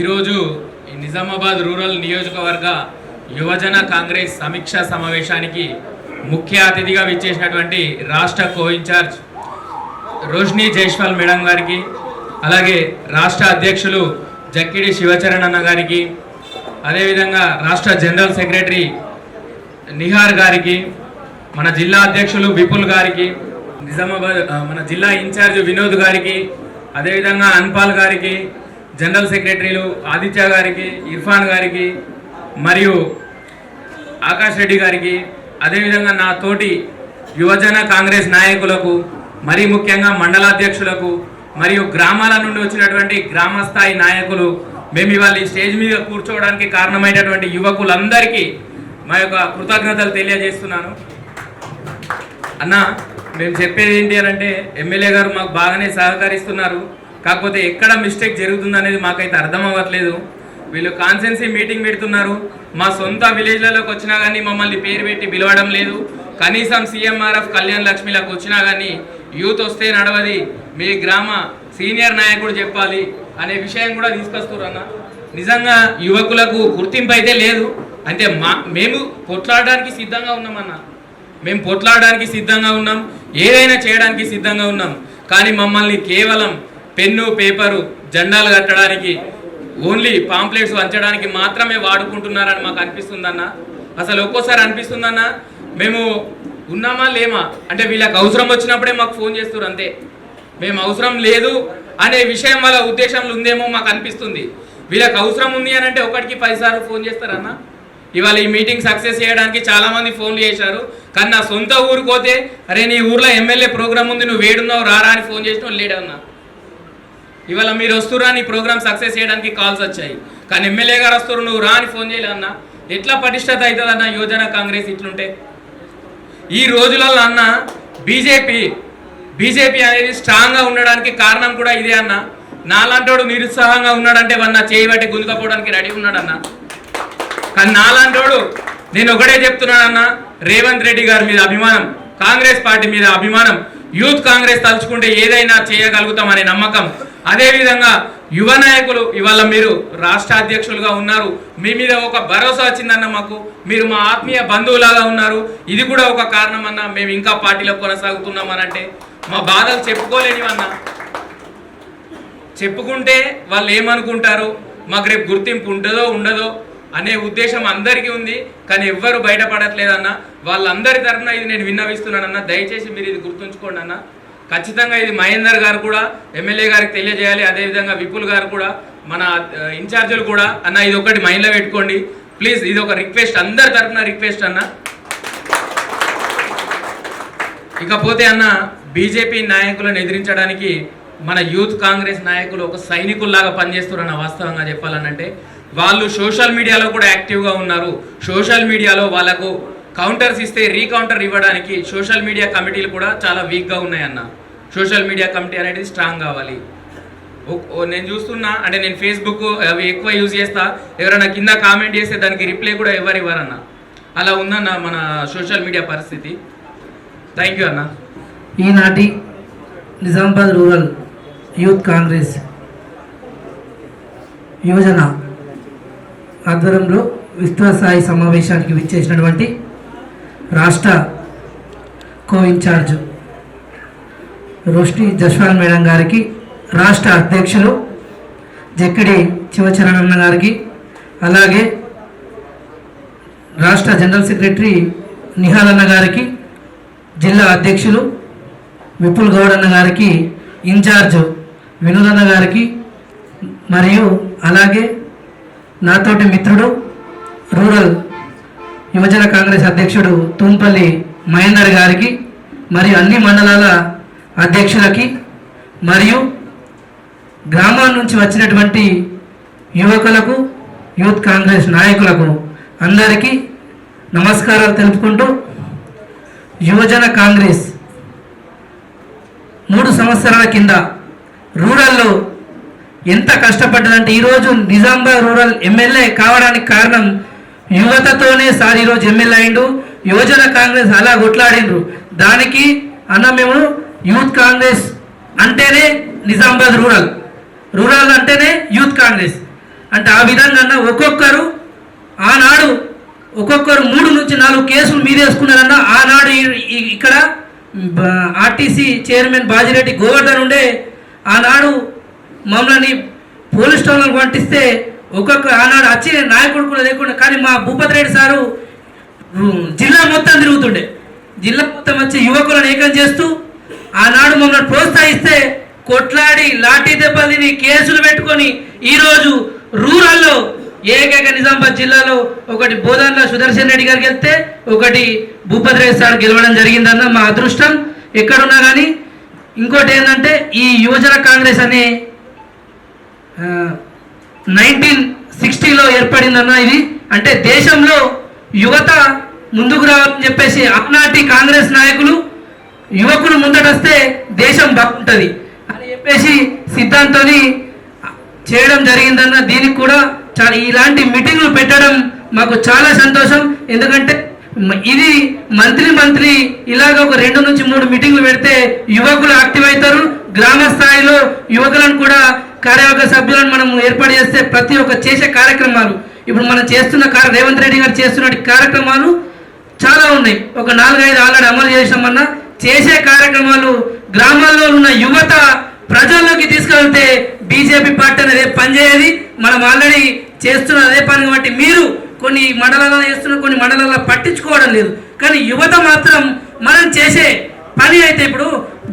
ఈరోజు ఈ నిజామాబాద్ రూరల్ నియోజకవర్గ యువజన కాంగ్రెస్ సమీక్షా సమావేశానికి ముఖ్య అతిథిగా విచ్చేసినటువంటి రాష్ట్ర కో ఇన్ఛార్జ్ రోష్ని జైస్వాల్ మేడం గారికి, అలాగే రాష్ట్ర అధ్యక్షులు జక్కిడి శివచరణ్ అన్న గారికి, అదేవిధంగా రాష్ట్ర జనరల్ సెక్రటరీ నిహార్ గారికి, మన జిల్లా అధ్యక్షులు విపుల్ గారికి, నిజామాబాద్ మన జిల్లా ఇన్ఛార్జ్ వినోద్ గారికి, అదేవిధంగా అన్పాల్ గారికి, జనరల్ సెక్రటరీలు ఆదిత్య గారికి, ఇర్ఫాన్ గారికి, మరియు ఆకాష్ రెడ్డి గారికి, అదేవిధంగా నా తోటి యువజన కాంగ్రెస్ నాయకులకు, మరీ ముఖ్యంగా మండలాధ్యక్షులకు, మరియు గ్రామాల నుండి వచ్చినటువంటి గ్రామస్థాయి నాయకులు, మేము ఇవాళ ఈ స్టేజ్ మీద కూర్చోవడానికి కారణమైనటువంటి యువకులందరికీ మా యొక్క కృతజ్ఞతలు తెలియజేస్తున్నాను. అన్న, మేము చెప్పేది ఏంటి అంటే ఎమ్మెల్యే గారు మాకు బాగానే సహకరిస్తున్నారు. కాకపోతే ఎక్కడ మిస్టేక్ జరుగుతుంది అనేది మాకైతే అర్థం అవ్వట్లేదు. వీళ్ళు కాన్సెన్సీ మీటింగ్ పెడుతున్నారు, మా సొంత విలేజ్లలోకి వచ్చినా కానీ మమ్మల్ని పేరు పెట్టి పిలవడం లేదు. కనీసం CMRF కళ్యాణ్ లక్ష్మిలకు వచ్చినా కానీ యూత్ వస్తే నడవది, మీ గ్రామ సీనియర్ నాయకుడు చెప్పాలి అనే విషయం కూడా తీసుకొస్తారు. అన్న, నిజంగా యువకులకు గుర్తింపు అయితే లేదు. అంటే మేము కొట్లాడడానికి సిద్ధంగా ఉన్నామన్న, మేము కొట్లాడడానికి సిద్ధంగా ఉన్నాం, ఏదైనా చేయడానికి సిద్ధంగా ఉన్నాం. కానీ మమ్మల్ని కేవలం పెన్ను, పేపరు, జెండాలు కట్టడానికి, ఓన్లీ పాంప్లెట్స్ వంచడానికి మాత్రమే వాడుకుంటున్నారని మాకు అనిపిస్తుందన్న. అసలు ఒక్కోసారి అనిపిస్తుందన్న, మేము ఉన్నామా లేమా అంటే వీళ్ళకి అవసరం వచ్చినప్పుడే మాకు ఫోన్ చేస్తారు అంతే. మేము అవసరం లేదు అనే విషయం వాళ్ళ ఉద్దేశంలో ఉందేమో మాకు అనిపిస్తుంది. వీళ్ళకి అవసరం ఉంది అని అంటే ఒకటికి 10 సార్లు ఫోన్ చేస్తారన్న. ఇవాళ ఈ మీటింగ్ సక్సెస్ చేయడానికి చాలామంది ఫోన్లు చేశారు. కానీ నా సొంత ఊరికి పోతే, అరే నీ ఊర్లో ఎమ్మెల్యే ప్రోగ్రామ్ ఉంది, నువ్వు వేడున్నావు రారా అని ఫోన్ చేసిన లేడన్నా. ఇవాళ మీరు వస్తురా నీ ప్రోగ్రామ్ సక్సెస్ చేయడానికి కాల్స్ వచ్చాయి, కానీ ఎమ్మెల్యే గారు వస్తారు నువ్వు రా అని ఫోన్ చేయలేదన్నా. ఎట్లా పటిష్టత అవుతుందన్న యువజన కాంగ్రెస్ ఇట్లుంటే? ఈ రోజులలో అన్న బీజేపీ అనేది స్ట్రాంగ్గా ఉండడానికి కారణం కూడా ఇదే అన్న. నాలాంటోడు నిరుత్సాహంగా ఉన్నాడంటే వన్న చేయబట్టి గుంజుకపోవడానికి రెడీ ఉన్నాడన్న. కానీ నాలాంటోడు నేను ఒకటే చెప్తున్నానన్న, రేవంత్ రెడ్డి గారి మీద అభిమానం, కాంగ్రెస్ పార్టీ మీద అభిమానం, యూత్ కాంగ్రెస్ తలుచుకుంటే ఏదైనా చేయగలుగుతామనే నమ్మకం. అదేవిధంగా యువ నాయకులు ఇవాళ మీరు రాష్ట్ర అధ్యక్షులుగా ఉన్నారు, మీ మీద ఒక భరోసా వచ్చిందన్న మాకు. మీరు మా ఆత్మీయ బంధువులాగా ఉన్నారు, ఇది కూడా ఒక కారణం అన్న. మేము ఇంకా పార్టీలో కొనసాగుతున్నామనంటే మా బాధలు చెప్పుకోలేనివన్నా. చెప్పుకుంటే వాళ్ళు ఏమనుకుంటారు, మాకు రేపు గుర్తింపు ఉంటుందో ఉండదో అనే ఉద్దేశం అందరికీ ఉంది. కానీ ఎవ్వరు బయటపడట్లేదన్న. వాళ్ళందరి తరఫున ఇది నేను విన్నవిస్తున్నానన్న. దయచేసి మీరు ఇది గుర్తుంచుకోండి అన్న. ఖచ్చితంగా ఇది మహేందర్ గారు కూడా ఎమ్మెల్యే గారికి తెలియజేయాలి. అదేవిధంగా విపుల్ గారు కూడా, మన ఇన్ఛార్జీలు కూడా అన్న ఇది ఒకటి మైండ్లో పెట్టుకోండి ప్లీజ్ ఇది ఒక రిక్వెస్ట్, అందరి తరఫున రిక్వెస్ట్ అన్న. ఇకపోతే అన్న, బీజేపీ నాయకులను ఎదిరించడానికి మన యూత్ కాంగ్రెస్ నాయకులు ఒక సైనికుల్లాగా పనిచేస్తున్నారన్న. వాస్తవంగా చెప్పాలనంటే వాళ్ళు సోషల్ మీడియాలో కూడా యాక్టివ్గా ఉన్నారు. సోషల్ మీడియాలో వాళ్ళకు కౌంటర్స్ ఇస్తే రీకౌంటర్ ఇవ్వడానికి సోషల్ మీడియా కమిటీలు కూడా చాలా వీక్గా ఉన్నాయన్న. సోషల్ మీడియా కమిటీ అనేది స్ట్రాంగ్ కావాలి. నేను చూస్తున్నా, అంటే నేను ఫేస్బుక్ అవి ఎక్కువ యూజ్ చేస్తా, ఎవరైనా కింద కామెంట్ చేస్తే దానికి రిప్లై కూడా ఎవరు ఇవ్వరన్న. అలా ఉందన్న మన సోషల్ మీడియా పరిస్థితి. థ్యాంక్ యూ అన్న. ఈనాటి నిజామాబాద్ రూరల్ యూత్ కాంగ్రెస్ యువజన ఆధ్వర్యంలో విశ్వస్థాయి సమావేశానికి విచ్చేసినటువంటి రాష్ట్ర కో ఇన్ఛార్జ్ రోష్ని జస్వాల్ మేడం గారికి, రాష్ట్ర అధ్యక్షులు జక్కిడి శివచరణ్ గారికి, అలాగే రాష్ట్ర జనరల్ సెక్రటరీ నిహాలన్న గారికి, జిల్లా అధ్యక్షులు విపుల్ గౌడ్ అన్న గారికి, ఇన్ఛార్జ్ వినోదన్న గారికి, మరియు అలాగే నాతోటి మిత్రుడు రూరల్ యువజన కాంగ్రెస్ అధ్యక్షుడు తూంపల్లి మహేందర్ గారికి, మరియు అన్ని మండలాల అధ్యక్షులకి, మరియు గ్రామాల నుంచి వచ్చినటువంటి యువకులకు, యూత్ కాంగ్రెస్ నాయకులకు అందరికీ నమస్కారాలు తెలుపుకుంటూ, యువజన కాంగ్రెస్ 3 సంవత్సరాల కింద రూరల్లో ఎంత కష్టపడ్డదంటే ఈరోజు నిజామాబాద్ రూరల్ ఎమ్మెల్యే కావడానికి కారణం యువతతోనే. సార్ ఈరోజు ఎమ్మెల్యే అయిండు, యువజన కాంగ్రెస్ అలా కొట్లాడిండ్రు. దానికి అన్న మేము యూత్ కాంగ్రెస్ అంటేనే నిజామాబాద్ రూరల్, రూరల్ అంటేనే యూత్ కాంగ్రెస్ అంటే ఆ విధంగా అన్న ఒక్కొక్కరు ఆనాడు 3 నుంచి 4 కేసులు మీదేసుకున్నారన్న. ఆనాడు ఇక్కడ ఆర్టీసీ చైర్మన్ బాజిరెడ్డి గోవర్ధన్ ఉండే, ఆనాడు మమ్మల్ని పోలీస్ స్టేషన్లకు పంపిస్తే ఆనాడు వచ్చే నాయకుడు కూడా లేకుండా, కానీ మా భూపతి రెడ్డి సారు జిల్లా మొత్తం తిరుగుతుండే, జిల్లా మొత్తం వచ్చి యువకులను ఏకం చేస్తూ ఆనాడు మమ్మల్ని ప్రోత్సహిస్తే కొట్లాడి లాఠీ దెబ్బల్ని కేసులు పెట్టుకొని ఈరోజు రూరల్లో ఏకైక నిజామాబాద్ జిల్లాలో ఒకటి బోధన్ల సుదర్శన్ రెడ్డి గారికి వెళ్తే ఒకటి భూపతి రెడ్డి సార్ గెలవడం జరిగిందన్న మా అదృష్టం ఎక్కడున్నా కానీ. ఇంకోటి ఏంటంటే ఈ యువజన కాంగ్రెస్ అనే 1960లో ఏర్పడిందన్న. ఇది అంటే దేశంలో యువత ముందుకు రావాలని చెప్పేసి ఆనాటి కాంగ్రెస్ నాయకులు యువకులు ముందటొస్తే దేశం బాగుంటుంది అని చెప్పేసి సిద్ధాంతాన్ని చేయడం జరిగిందన్న. దీనికి కూడా చాలా ఇలాంటి మీటింగ్లు పెట్టడం మాకు చాలా సంతోషం. ఎందుకంటే ఇది మంత్లీ ఇలాగ ఒక 2 నుంచి 3 మీటింగ్లు పెడితే యువకులు యాక్టివ్ అవుతారు. గ్రామ స్థాయిలో యువకులను కూడా కార్యవర్గ సభ్యులను మనం ఏర్పాటు చేస్తే ప్రతి ఒక్క చేసే కార్యక్రమాలు ఇప్పుడు మనం చేస్తున్న రేవంత్ రెడ్డి గారు చేస్తున్న కార్యక్రమాలు చాలా ఉన్నాయి. ఒక 4-5 ఆల్రెడీ అమలు చేసామన్నా. చేసే కార్యక్రమాలు గ్రామాల్లో ఉన్న యువత ప్రజల్లోకి తీసుకెళ్తే బీజేపీ పార్టీ అనేది పనిచేయేది. మనం ఆల్రెడీ చేస్తున్న అదే పని కాబట్టి మీరు కొన్ని మండలాల్లో చేస్తున్న కొన్ని మండలాల్లో పట్టించుకోవడం లేదు. కానీ యువత మాత్రం మనం చేసే పని అయితే ఇప్పుడు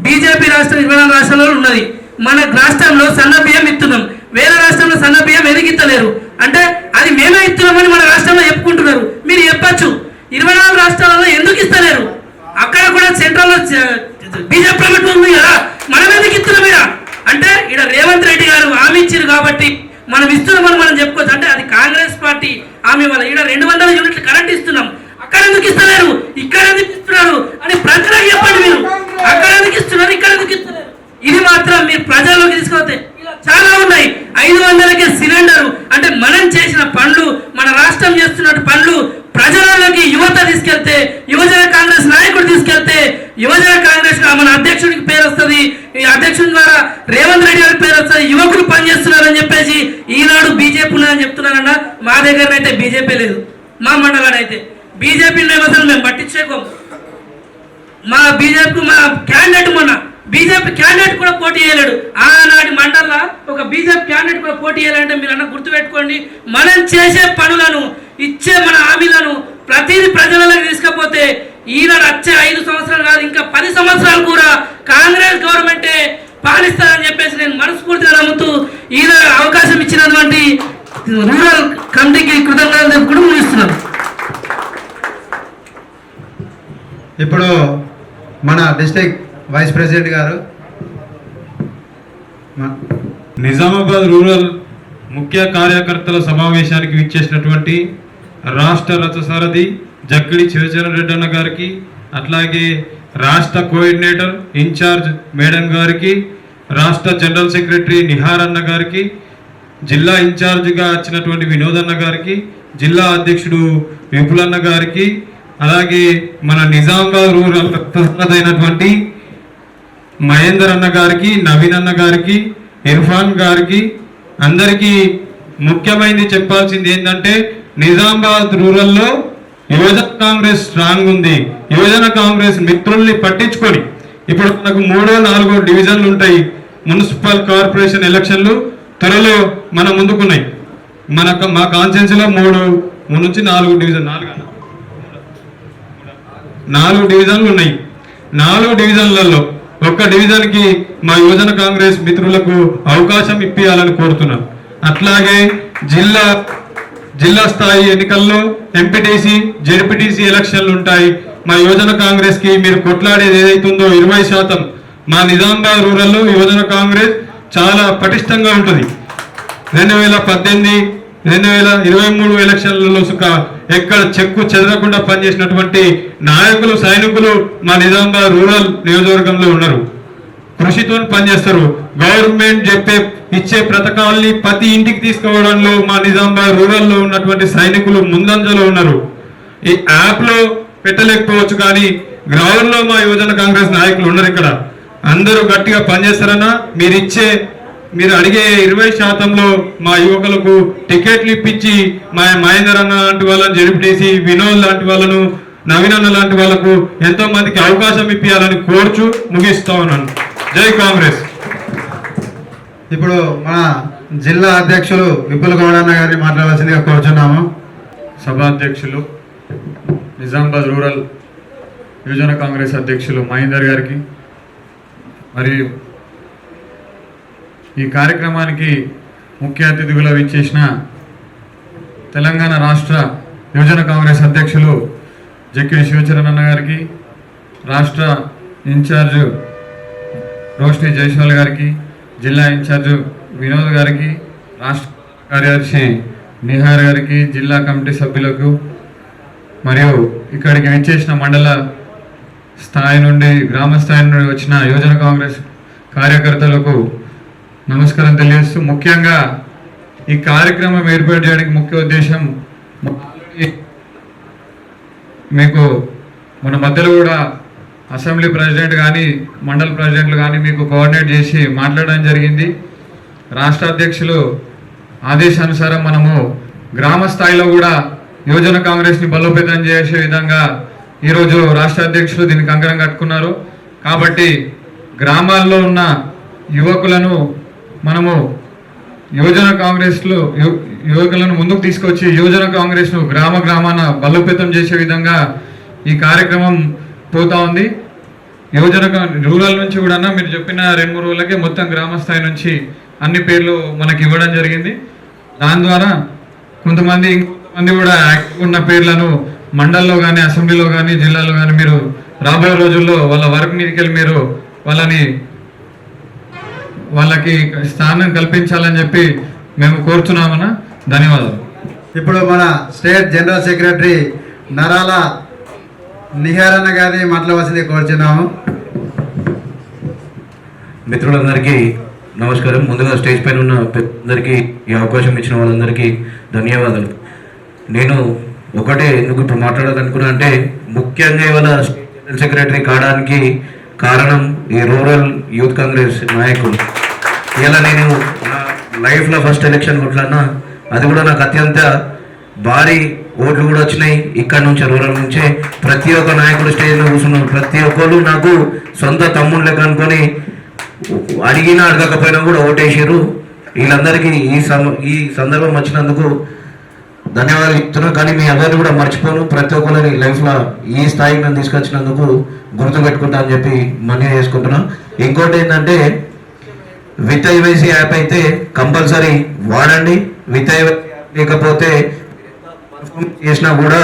బీజేపీ రాష్ట్రం 24 రాష్ట్రాల్లో ఉన్నది. మన రాష్ట్రంలో సన్న బియ్యం ఇస్తున్నాం, వేరే రాష్ట్రంలో సన్న బియ్యం ఎదిగిత్తలేరు. అంటే అది మేమే ఇస్తున్నామని మన రాష్ట్రంలో చెప్పుకుంటున్నారు. మీరు చెప్పచ్చు 24 రాష్ట్రాలలో ఎందుకు ఇస్తలేరు? అక్కడ కూడా సెంట్రల్లో బీజేపీ ప్రభుత్వం ఉంది కదా, మనం ఎందుకు ఇస్తున్నాం? అంటే ఇక్కడ రేవంత్ రెడ్డి గారు హామీ ఇచ్చారు కాబట్టి మనం ఇస్తున్నామని మనం చెప్పుకోవచ్చు. అంటే అది కాంగ్రెస్ పార్టీ హామీ వల్ల ఇక్కడ 200 యూనిట్లు కరెంట్ ఇస్తున్నాం, అక్కడ ఎందుకు ఇస్తలేరు, ఇక్కడ ఎందుకు ఇస్తున్నారు అని ప్రజలకు చెప్పండి. మీరు అక్కడ ఎందుకు ఇస్తున్నారు, ఇక్కడ ఎందుకు ఇస్తున్నారు? ఇది మాత్రం మీరు ప్రజల్లోకి తీసుకొస్తే చాలా ఉన్నాయి. 500కే సిలిండర్ అంటే మనం చేసిన పనులు, మన రాష్ట్రం చేస్తున్న పనులు ప్రజలలోకి యువత తీసుకెళ్తే, యువజన కాంగ్రెస్ నాయకుడు తీసుకెళ్తే యువజన కాంగ్రెస్ మన అధ్యక్షుడికి పేరు వస్తుంది. ఈ అధ్యక్షుడి ద్వారా రేవంత్ రెడ్డి గారికి పేరు వస్తుంది. యువకులు పనిచేస్తున్నారని చెప్పేసి ఈనాడు బీజేపీ ఉన్నదని చెప్తున్నారన్న. మా దగ్గర అయితే బీజేపీ లేదు, మా మండలాడైతే బీజేపీ మేము అసలు మేము పట్టించుకోము. మా బీజేపీ మా క్యాండిడేట్ మొన్న బీజేపీ క్యాండిడేట్ కూడా పోటీ చేయలేడు. ఆనాటి మండలంలో ఒక బీజేపీ క్యాండిడేట్ కూడా పోటీ చేయాలంటే మీరు అన్న గుర్తుపెట్టుకోండి. మనం చేసే పనులను ఇచ్చే మన హామీలను ప్రతిదీ ప్రజలకు తీసుకపోతే ఈనాడు వచ్చే 5 సంవత్సరాలు కాదు ఇంకా 10 సంవత్సరాలు కూడా కాంగ్రెస్ గవర్నమెంటే పాలిస్తారని చెప్పేసి నేను మనస్ఫూర్తిగా నమ్ముతూ ఈనాడు అవకాశం ఇచ్చినటువంటి రూరల్ కమిటీకి కృతజ్ఞతలు చెప్పుకుంటూ ముగిస్తున్నాను. ఇప్పుడు మన డిస్ట్రిక్ట్ వైస్ ప్రెసిడెంట్ గారు నిజామాబాద్ రూరల్ ముఖ్య కార్యకర్తల సమావేశానికి విచ్చేసినటువంటి రాష్ట్ర రథసారథి జక్కిడి శివచరణ్ రెడ్డి అన్న గారికి, అట్లాగే రాష్ట్ర కోఆర్డినేటర్ ఇన్ఛార్జ్ మేడం గారికి, రాష్ట్ర జనరల్ సెక్రటరీ నిహార్ అన్న గారికి, జిల్లా ఇన్ఛార్జ్గా వచ్చినటువంటి వినోద్ అన్న గారికి, జిల్లా అధ్యక్షుడు విపులన్న గారికి, అలాగే మన నిజామాబాద్ రూరల్ రథసారథి మహేందర్ అన్న గారికి, నవీన్ అన్న గారికి, ఇర్ఫాన్ గారికి, అందరికీ ముఖ్యమైనది చెప్పాల్సింది ఏంటంటే నిజామాబాద్ రూరల్లో యువజన కాంగ్రెస్ స్ట్రాంగ్ ఉంది. యువజన కాంగ్రెస్ మిత్రుల్ని పట్టించుకొని ఇప్పుడు మనకు 3, 4 డివిజన్లు ఉంటాయి. మున్సిపల్ కార్పొరేషన్ ఎలక్షన్లు త్వరలో మన ముందుకున్నాయి. మా కాన్స్టిట్యున్సీలో 3 నుంచి 4 డివిజన్ 4 డివిజన్లు ఉన్నాయి. 4 డివిజన్లలో ఒక్క డివిజన్కి మా యువజన కాంగ్రెస్ మిత్రులకు అవకాశం ఇప్పియాలని కోరుతున్నాం. అట్లాగే జిల్లా స్థాయి ఎన్నికల్లో ఎంపీటీసీ, జెడ్పీటీసీ ఎలక్షన్లు ఉంటాయి. మా యువజన కాంగ్రెస్కి మీరు కొట్లాడేది ఏదైతుందో 20% మా నిజామాబాద్ రూరల్లో యువజన కాంగ్రెస్ చాలా పటిష్టంగా ఉంటుంది. 2018, 2023 ఎలక్షన్లలో ఎక్కడ చెక్కు చెదరకుండా పనిచేసినటువంటి నాయకులు, సైనికులు మా నిజామాబాద్ రూరల్ నియోజకవర్గంలో ఉన్నారు. కృషితో పనిచేస్తారు. గవర్నమెంట్ ఇచ్చే పథకాల్ని ప్రతి ఇంటికి తీసుకోవడంలో మా నిజామాబాద్ రూరల్లో ఉన్నటువంటి సైనికులు ముందంజలో ఉన్నారు. ఈ యాప్లో పెట్టలేకపోవచ్చు కానీ గ్రౌండ్లో మా యువజన కాంగ్రెస్ నాయకులు ఉన్నారు. ఇక్కడ అందరూ గట్టిగా పనిచేస్తారన్నా మీరు అడిగే 20%లో మా యువకులకు టికెట్లు ఇప్పించి మా మహేందర్ అన్న లాంటి వాళ్ళని జెడ్పీటీసీ, వినోద్ లాంటి వాళ్ళను, నవీన్ అన్న లాంటి వాళ్ళకు ఎంతో మందికి అవకాశం ఇప్పించాలని కోరుచు ముగిస్తా ఉన్నాను. జై కాంగ్రెస్. ఇప్పుడు మన జిల్లా అధ్యక్షులు విపుల్ గౌడ్ అన్న గారిని మాట్లాడాల్సిందిగా కోరుచున్నాము. సభాధ్యక్షులు నిజామాబాద్ రూరల్ యువజన కాంగ్రెస్ అధ్యక్షులు మహేందర్ గారికి, మరియు ఈ కార్యక్రమానికి ముఖ్య అతిథిగా విచ్చేసిన తెలంగాణ రాష్ట్ర యువజన కాంగ్రెస్ అధ్యక్షులు జక్కిడి శివచరణ్ అన్న గారికి, రాష్ట్ర ఇన్ఛార్జ్ రోష్ని జైస్వాల్ గారికి, జిల్లా ఇన్ఛార్జ్ వినోద్ గారికి, రాష్ట్ర కార్యదర్శి నిహార్ గారికి, జిల్లా కమిటీ సభ్యులకు, మరియు ఇక్కడికి విచ్చేసిన మండల స్థాయి నుండి, గ్రామ స్థాయి నుండి వచ్చిన యువజన కాంగ్రెస్ కార్యకర్తలకు నమస్కారం తెలియజేస్తూ, ముఖ్యంగా ఈ కార్యక్రమం ఏర్పాటు చేయడానికి ముఖ్య ఉద్దేశం మీకు మన మధ్యలో కూడా అసెంబ్లీ ప్రెసిడెంట్ కానీ మండల ప్రెసిడెంట్లు కానీ మీకు కోఆర్డినేట్ చేసి మాట్లాడడం జరిగింది. రాష్ట్ర అధ్యక్షులు ఆదేశానుసారం మనము గ్రామ స్థాయిలో కూడా యువజన కాంగ్రెస్ని బలోపేతం చేసే విధంగా ఈరోజు రాష్ట్ర అధ్యక్షులు దీనికి కంకణం కట్టుకున్నారు. కాబట్టి గ్రామాల్లో ఉన్న యువకులను మనము యువజన యువకులను ముందుకు తీసుకొచ్చి యువజన కాంగ్రెస్ను గ్రామాన బలోపేతం చేసే విధంగా ఈ కార్యక్రమం పోతా ఉంది. రూరల్ నుంచి కూడా మీరు చెప్పిన 2-3 రోజులకే మొత్తం గ్రామ స్థాయి నుంచి అన్ని పేర్లు మనకి ఇవ్వడం జరిగింది. దాని ద్వారా కొంతమంది కూడా యాక్టివ్ ఉన్న పేర్లను మండల్లో కానీ, అసెంబ్లీలో కానీ, జిల్లాలో కానీ మీరు రాబోయే రోజుల్లో వాళ్ళ వర్క్ మీదకి వెళ్ళి మీరు వాళ్ళకి స్థానం కల్పించాలని చెప్పి మేము కోరుతున్నామన్నా. ధన్యవాదాలు. ఇప్పుడు మన స్టేట్ జనరల్ సెక్రటరీ నరాల నిహార్ అన్న గారిని మాట్లాడవలసింది కోరుచున్నాము. మిత్రులందరికీ నమస్కారం. ముందుగా స్టేజ్ పైన ఉన్న పెద్దరికి ఈ అవకాశం ఇచ్చిన వాళ్ళందరికీ ధన్యవాదాలు. నేను ఒకటే ఎందుకు ఇప్పుడు మాట్లాడాలనుకున్నా అంటే, ముఖ్యంగా ఇవాళ జనరల్ సెక్రటరీ కావడానికి కారణం ఈ రూరల్ యూత్ కాంగ్రెస్ నాయకులు. ఇలా నేను నా లైఫ్లో ఫస్ట్ ఎలక్షన్ కొట్లాడినా, అది కూడా నాకు అత్యంత భారీ ఓట్లు కూడా వచ్చినాయి. ఇక్కడ నుంచి రూరల్ నుంచే ప్రతి ఒక్క నాయకుడు స్టేజ్లో కూర్చున్నారు. ప్రతి ఒక్కరు నాకు సొంత తమ్ముడు లెక్క అనుకొని అడిగినా అడగకపోయినా కూడా ఓటేసారు. వీళ్ళందరికీ ఈ సందర్భం వచ్చినందుకు ధన్యవాదాలు చెప్తున్నాను. కానీ మీ అందరినీ కూడా మర్చిపోను. ప్రతి ఒక్కరిని లైఫ్లో ఈ స్థాయికి నన్ను తీసుకొచ్చినందుకు గుర్తుపెట్టుకుంటా అని చెప్పి మనీ చేసుకుంటున్నాను. ఇంకోటి ఏంటంటే, విత్ ఐవైసీ యాప్ అయితే కంపల్సరీ వాడండి. విత్ ఐవైసీ యాప్ లేకపోతే చేసినా కూడా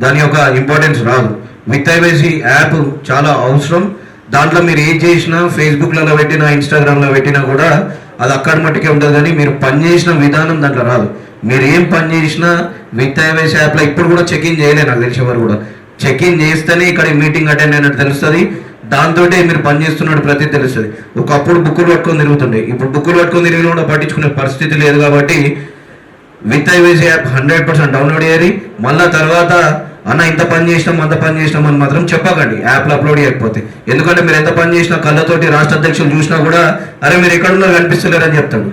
దాని యొక్క ఇంపార్టెన్స్ రాదు. విత్ ఐవైసీ యాప్ చాలా అవసరం. దాంట్లో మీరు ఏం చేసినా, ఫేస్బుక్లలో పెట్టినా, ఇన్స్టాగ్రామ్లో పెట్టినా కూడా అది అక్కడ మట్టుకే ఉంటుంది, కానీ మీరు పని చేసిన విధానం దాంట్లో రాదు. మీరు ఏం పని చేసినా విత్ ఐవైసీ యాప్లో ఇప్పుడు కూడా చెక్-ఇన్ చేయలేదు, నాకు తెలిసేవారు కూడా చెక్-ఇన్ చేస్తేనే ఇక్కడ మీటింగ్ అటెండ్ అయినట్టు తెలుస్తుంది. దాంతో మీరు పని చేస్తున్నట్టు ప్రతి తెలుస్తుంది. ఒకప్పుడు బుక్కులు పట్టుకొని తిరుగుతుండే, ఇప్పుడు బుక్కులు పట్టుకొని తిరిగిన కూడా పట్టించుకునే పరిస్థితి లేదు. కాబట్టి విత్ ఐవైసీ యాప్ 100% డౌన్లోడ్ చేయాలి. మళ్ళీ తర్వాత అన్న ఇంత పని చేసినాం అంత పని చేసినాం అని మాత్రం చెప్పకండి యాప్లో అప్లోడ్ చేయకపోతే. ఎందుకంటే మీరు ఎంత పని చేసినా కళ్ళతోటి రాష్ట్ర అధ్యక్షులు చూసినా కూడా అరే మీరు ఎక్కడున్నారు కనిపిస్తలేరని చెప్తాడు.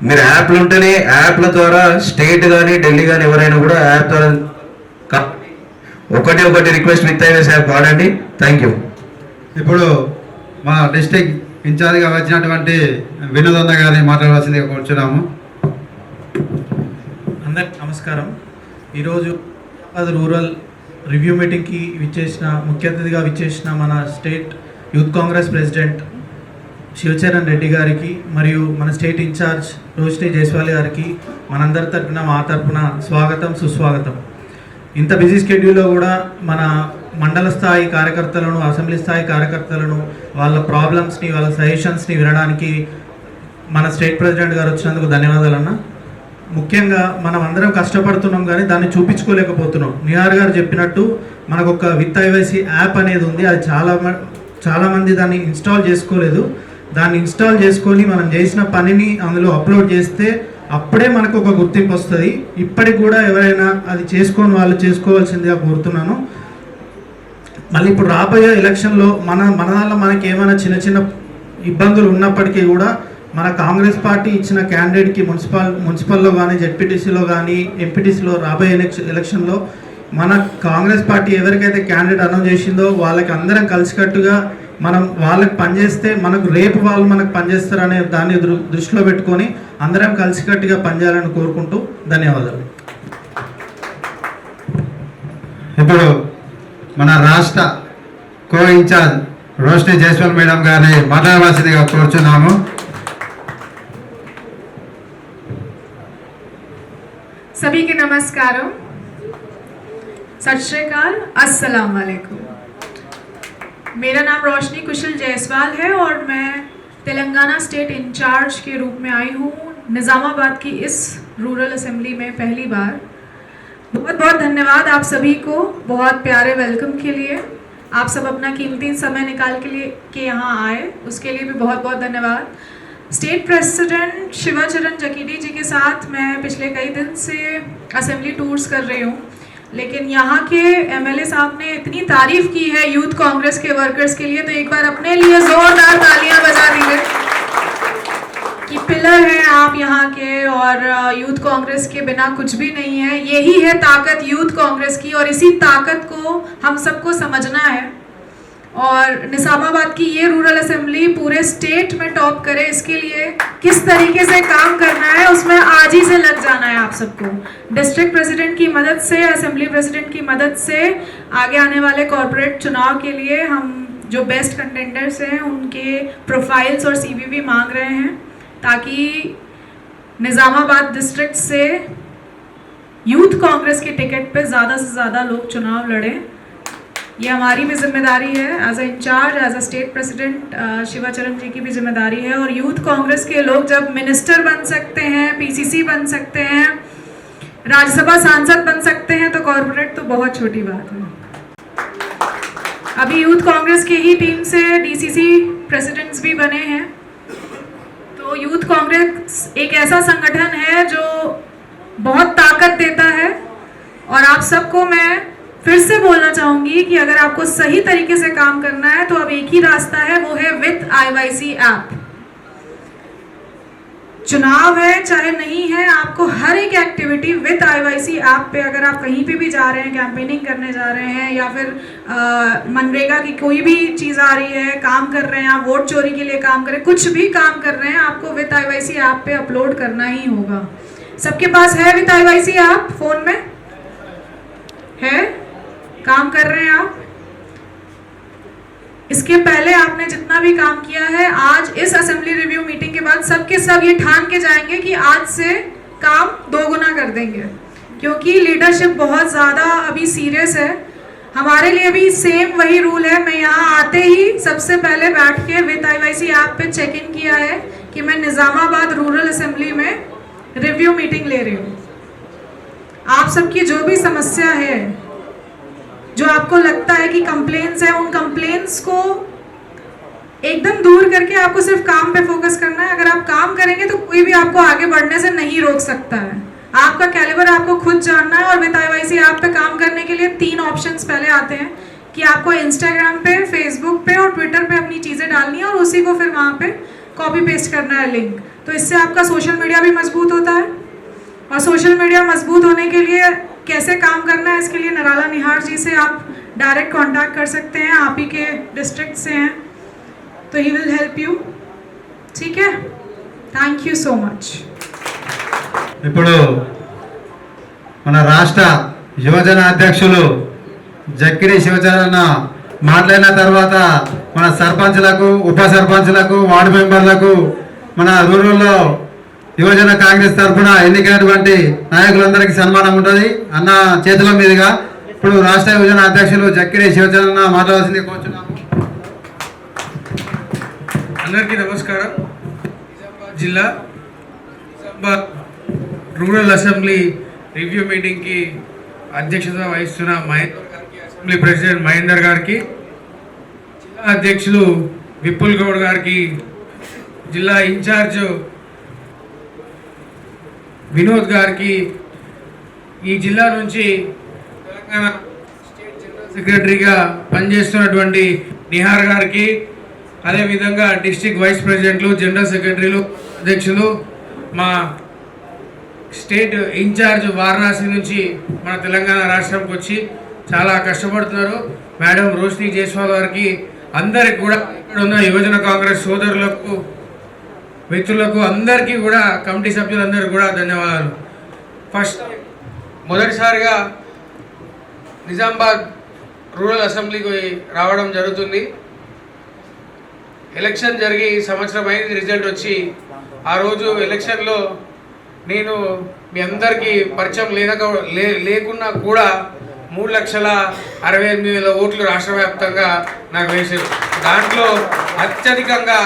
మీరు యాప్లు ఉంటేనే, యాప్ల ద్వారా స్టేట్ కానీ ఢిల్లీ కానీ ఎవరైనా కూడా యాప్ ద్వారా ఒకటి రిక్వెస్ట్, విత్ ఐవైసీ యాప్ వాడండి. Thank you. ఇప్పుడు మా డిస్టిక్ ఇన్ఛార్జ్గా వచ్చినటువంటి వినోద్ అన్న గారిని మాట్లాడవలసిందిగా కూర్చున్నాము. అందరికి నమస్కారం. ఈరోజు రూరల్ రివ్యూ మీటింగ్కి ముఖ్య అతిథిగా విచ్చేసిన మన state youth Congress president Shivacharan Reddy గారికి మరియు మన స్టేట్ ఇన్ఛార్జ్ రోష్ని జైస్వాల్ గారికి మనందరి తరఫున, మా తరఫున స్వాగతం, సుస్వాగతం. ఇంత బిజీ స్కెడ్యూల్లో కూడా మన మండల స్థాయి కార్యకర్తలను, అసెంబ్లీ స్థాయి కార్యకర్తలను, వాళ్ళ ప్రాబ్లమ్స్ని, వాళ్ళ సజెషన్స్ని వినడానికి మన స్టేట్ ప్రెసిడెంట్ గారు వచ్చినందుకు ధన్యవాదాలన్న. ముఖ్యంగా మనం అందరం కష్టపడుతున్నాం కానీ దాన్ని చూపించుకోలేకపోతున్నాం. నిహార్ గారు చెప్పినట్టు మనకు ఒక విత్ ఐవైసీ యాప్ అనేది ఉంది. అది చాలామంది దాన్ని ఇన్స్టాల్ చేసుకోలేదు. దాన్ని ఇన్స్టాల్ చేసుకొని మనం చేసిన పనిని అందులో అప్లోడ్ చేస్తే అప్పుడే మనకు ఒక గుర్తింపు వస్తుంది. ఇప్పటికి కూడా ఎవరైనా అది చేసుకొని వాళ్ళు చేసుకోవాల్సిందిగా కోరుతున్నాను. మళ్ళీ ఇప్పుడు రాబోయే ఎలక్షన్లో మన దానిలో మనకి ఏమైనా చిన్న చిన్న ఇబ్బందులు ఉన్నప్పటికీ కూడా మన కాంగ్రెస్ పార్టీ ఇచ్చిన క్యాండిడేట్కి మున్సిపల్లో కానీ, జెడ్పీటీసీలో కానీ, ఎంపీటీసీలో రాబోయే ఎలక్షన్లో మన కాంగ్రెస్ పార్టీ ఎవరికైతే క్యాండిడేట్ అనౌన్స్ చేసిందో వాళ్ళకి అందరం కలిసికట్టుగా మనం వాళ్ళకి పనిచేస్తే మనకు రేపు వాళ్ళు మనకు పనిచేస్తారనే దాన్ని దృష్టిలో పెట్టుకొని అందరం కలిసికట్టుగా పనిచేయాలని కోరుకుంటూ ధన్యవాదాలు. ఇప్పుడు మన రాష్ట్ర కో ఇన్ఛార్జ్ రోష్ని జైస్వాల్ మేడం గారిని మాట్లాడవలసిందిగా కోరుచున్నాము. सभी के नमस्कारम, सत श्री अकाल, अस्सलाम वालेकुम। मेरा नाम रोशनी कुशल जायसवाल है और मैं तेलंगाना स्टेट इंचार्ज के रूप में आई हूँ निज़ामाबाद की इस रूरल असेंबली में पहली बार। बहुत बहुत धन्यवाद आप सभी को बहुत प्यारे वेलकम के लिए। आप सब अपना कीमती समय निकाल के यहाँ आए, उसके लिए भी बहुत बहुत धन्यवाद। स्टेट प्रेसिडेंट शिवाचरण जकीडी जी के साथ मैं पिछले कई दिन से असेंबली टूर्स कर रही हूँ, लेकिन यहाँ के एमएलए साहब ने इतनी तारीफ की है यूथ कांग्रेस के वर्कर्स के लिए, तो एक बार अपने लिए जोरदार तालियां बजा दीजिए कि पिलर हैं आप यहाँ के, और यूथ कांग्रेस के बिना कुछ भी नहीं है। यही है ताकत यूथ कांग्रेस की, और इसी ताकत को हम सबको समझना है। और निज़ामाबाद की ये रूरल असेंबली पूरे स्टेट में टॉप करे, इसके लिए किस तरीके से काम करना है उसमें आज ही से लग जाना है आप सबको। डिस्ट्रिक्ट प्रेसिडेंट की मदद से, असेंबली प्रेसिडेंट की मदद से आगे आने वाले कॉरपोरेट चुनाव के लिए हम जो बेस्ट कंटेंडर्स हैं उनके प्रोफाइल्स और सीवी भी मांग रहे हैं, ताकि निज़ामाबाद डिस्ट्रिक्ट से यूथ कांग्रेस के टिकट पे ज़्यादा से ज़्यादा लोग चुनाव लड़ें। ये हमारी भी जिम्मेदारी है as a incharge, as a state president Shivacharan ji की भी जिम्मेदारी है। और यूथ कांग्रेस के लोग जब मिनिस्टर बन सकते हैं, पीसीसी बन सकते हैं, राज्यसभा सांसद बन सकते हैं, तो कॉर्पोरेट तो बहुत छोटी बात है। अभी यूथ कांग्रेस की ही टीम से डीसीसी प्रेसिडेंट्स भी बने हैं। तो यूथ कांग्रेस एक ऐसा संगठन है जो बहुत ताकत देता है, और आप सबको मैं फिर से बोलना चाहूंगी कि अगर आपको सही तरीके से काम करना है तो अब एक ही रास्ता है, वो है विथ आईवाईसी ऐप। चुनाव है चाहे नहीं है, आपको हर एक एक्टिविटी विथ आईवाईसी ऐप पे, अगर आप कहीं पे भी जा रहे हैं, कैंपेनिंग करने जा रहे हैं, या फिर मनरेगा की कोई भी चीज़ आ रही है, काम कर रहे हैं, आप वोट चोरी के लिए काम कर रहे हैं, कुछ भी काम कर रहे हैं, आपको विथ आईवाईसी ऐप पे अपलोड करना ही होगा। सबके पास है विथ आईवाईसी ऐप? फोन में है? काम कर रहे हैं आप? इसके पहले आपने जितना भी काम किया है, आज इस असेंबली रिव्यू मीटिंग के बाद सबके सब ये ठान के जाएंगे कि आज से काम दोगुना कर देंगे, क्योंकि लीडरशिप बहुत ज़्यादा अभी सीरियस है। हमारे लिए भी सेम वही रूल है। मैं यहाँ आते ही सबसे पहले बैठ के विद IYC ऐप पे चेक इन किया है कि मैं निज़ामाबाद रूरल असेंबली में रिव्यू मीटिंग ले रही हूँ। आप सबकी जो भी समस्या है, जो आपको लगता है कि कंप्लेंट्स है, उन कंप्लेंट्स को एकदम दूर करके आपको सिर्फ काम पे फोकस करना है। अगर आप काम करेंगे तो कोई भी आपको आगे बढ़ने से नहीं रोक सकता है। आपका कैलिबर आपको खुद जानना है। और विद IYC ऐप पे काम करने के लिए 3 ऑप्शंस पहले आते हैं कि आपको इंस्टाग्राम पे, फेसबुक पे और ट्विटर पे अपनी चीज़ें डालनी है और उसी को फिर वहाँ पे कॉपी पेस्ट करना है लिंक। तो इससे आपका सोशल मीडिया भी मजबूत होता है। और सोशल मीडिया मजबूत होने के लिए कैसे काम करना है, इसके लिए नराला निहार जी से आप डायरेक्ट कांटेक्ट कर सकते हैं। आप ही के डिस्ट्रिक्ट से हैं तो ही विल हेल्प यू। ठीक है, थैंक यू సో మచ్। ఇప్పుడు మన రాష్ట్ర యువజన అధ్యక్షులు జక్కిడి శివచరణ మాట్లాడిన తర్వాత మన సర్పంచ్లకు, ఉప సర్పంచ్లకు, వార్డు మెంబర్లకు, మన రూరల్లో యువజన కాంగ్రెస్ తరఫున ఎన్నికైనటువంటి నాయకులందరికీ సన్మానం ఉంటుంది అన్న చేతుల మీదుగా. ఇప్పుడు రాష్ట్ర యువజన అధ్యక్షులు జక్కిడి శివచరణ మాట్లాడాల్సింది కోరుచున్నాము. అందరికీ నమస్కారం. నిజామాబాద్ జిల్లా నిజామాబాద్ రూరల్ అసెంబ్లీ రివ్యూ మీటింగ్కి అధ్యక్షత వహిస్తున్న మహేందర్ గారికి, అసెంబ్లీ ప్రెసిడెంట్ మహేందర్ గారికి, జిల్లా అధ్యక్షులు విపుల్ గౌడ్ గారికి, జిల్లా ఇన్ఛార్జ్ వినోద్ గారికి, ఈ జిల్లా నుంచి తెలంగాణ స్టేట్ జనరల్ సెక్రటరీగా పనిచేస్తున్నటువంటి నిహార్ గారికి, అదేవిధంగా డిస్ట్రిక్ట్ వైస్ ప్రెసిడెంట్లు, జనరల్ సెక్రటరీలు, అధ్యక్షులు, మా స్టేట్ ఇన్ఛార్జ్ వారణాసి నుంచి మన తెలంగాణ రాష్ట్రంకి వచ్చి చాలా కష్టపడుతున్నారు మేడం రోష్ని జైస్వాల్ గారికి, అందరికి కూడా ఇక్కడ ఉన్న యువజన కాంగ్రెస్ సోదరులకు, మిత్రులకు అందరికీ కూడా, కమిటీ సభ్యులందరికీ కూడా ధన్యవాదాలు. ఫస్ట్ మొదటిసారిగా నిజామాబాద్ రూరల్ అసెంబ్లీకి రావడం జరుగుతుంది. ఎలక్షన్ జరిగి సంవత్సరం అయింది, రిజల్ట్ వచ్చి. ఆ రోజు ఎలక్షన్లో నేను మీ అందరికీ పరిచయం లేకున్నా కూడా 3,68,000 ఓట్లు రాష్ట్ర వ్యాప్తంగా నాకు వేశారు. దాంట్లో అత్యధికంగా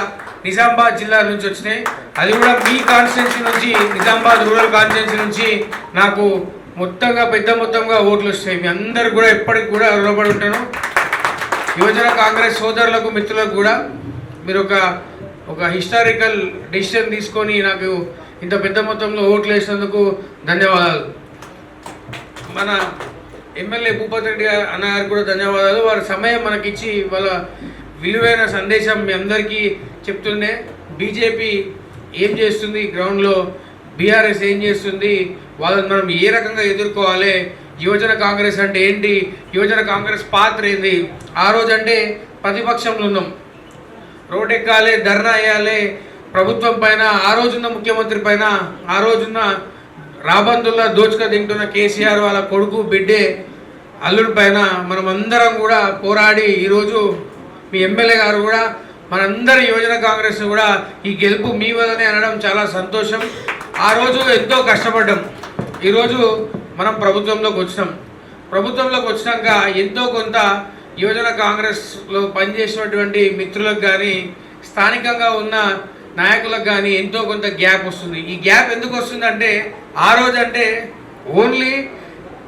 నిజామాబాద్ జిల్లా నుంచి వచ్చినాయి. అది కూడా మీ కాన్స్టిట్యున్సీ నుంచి, నిజామాబాద్ రూరల్ కాన్స్టిట్యున్సీ నుంచి నాకు పెద్ద మొత్తంగా ఓట్లు వస్తాయి. మీ అందరికి కూడా ఎప్పటికి కూడా రుణపడి ఉంటాను. యువజన కాంగ్రెస్ సోదరులకు, మిత్రులకు కూడా మీరు ఒక హిస్టారికల్ డెసిషన్ తీసుకొని నాకు ఇంత పెద్ద మొత్తంలో ఓట్లు వేసినందుకు ధన్యవాదాలు. మన ఎమ్మెల్యే భూపతి రెడ్డి అన్న గారికి కూడా ధన్యవాదాలు. వారి సమయం మనకిచ్చి వాళ్ళ విలువైన సందేశం మీ అందరికీ చెప్తుండే. బీజేపీ ఏం చేస్తుంది గ్రౌండ్లో, బీఆర్ఎస్ ఏం చేస్తుంది, వాళ్ళని మనం ఏ రకంగా ఎదుర్కోవాలి, యువజన కాంగ్రెస్ అంటే ఏంటి, యువజన కాంగ్రెస్ పాత్ర ఏంది. ఆ రోజు అంటే ప్రతిపక్షంలో ఉన్నాం, రోడ్ ఎక్కాలి, ధర్నా వేయాలి ప్రభుత్వం పైన, ఆ రోజున్న ముఖ్యమంత్రి పైన, ఆ రోజున్న రాబందుల్లా దోచుక తింటున్న కేసీఆర్ వాళ్ళ కొడుకు, బిడ్డే, అల్లుడి పైన మనం అందరం కూడా పోరాడి ఈరోజు మీ ఎమ్మెల్యే గారు కూడా మనందరి యువజన కాంగ్రెస్ కూడా ఈ గెలుపు మీ వల్లనే అనడం చాలా సంతోషం. ఆ రోజు ఎంతో కష్టపడ్డాం. ఈరోజు మనం ప్రభుత్వంలోకి వచ్చినాక ఎంతో కొంత యువజన కాంగ్రెస్లో పనిచేసినటువంటి మిత్రులకు కానీ, స్థానికంగా ఉన్న నాయకులకు కానీ ఎంతో కొంత గ్యాప్ వస్తుంది. ఈ గ్యాప్ ఎందుకు వస్తుందంటే, ఆ రోజు అంటే ఓన్లీ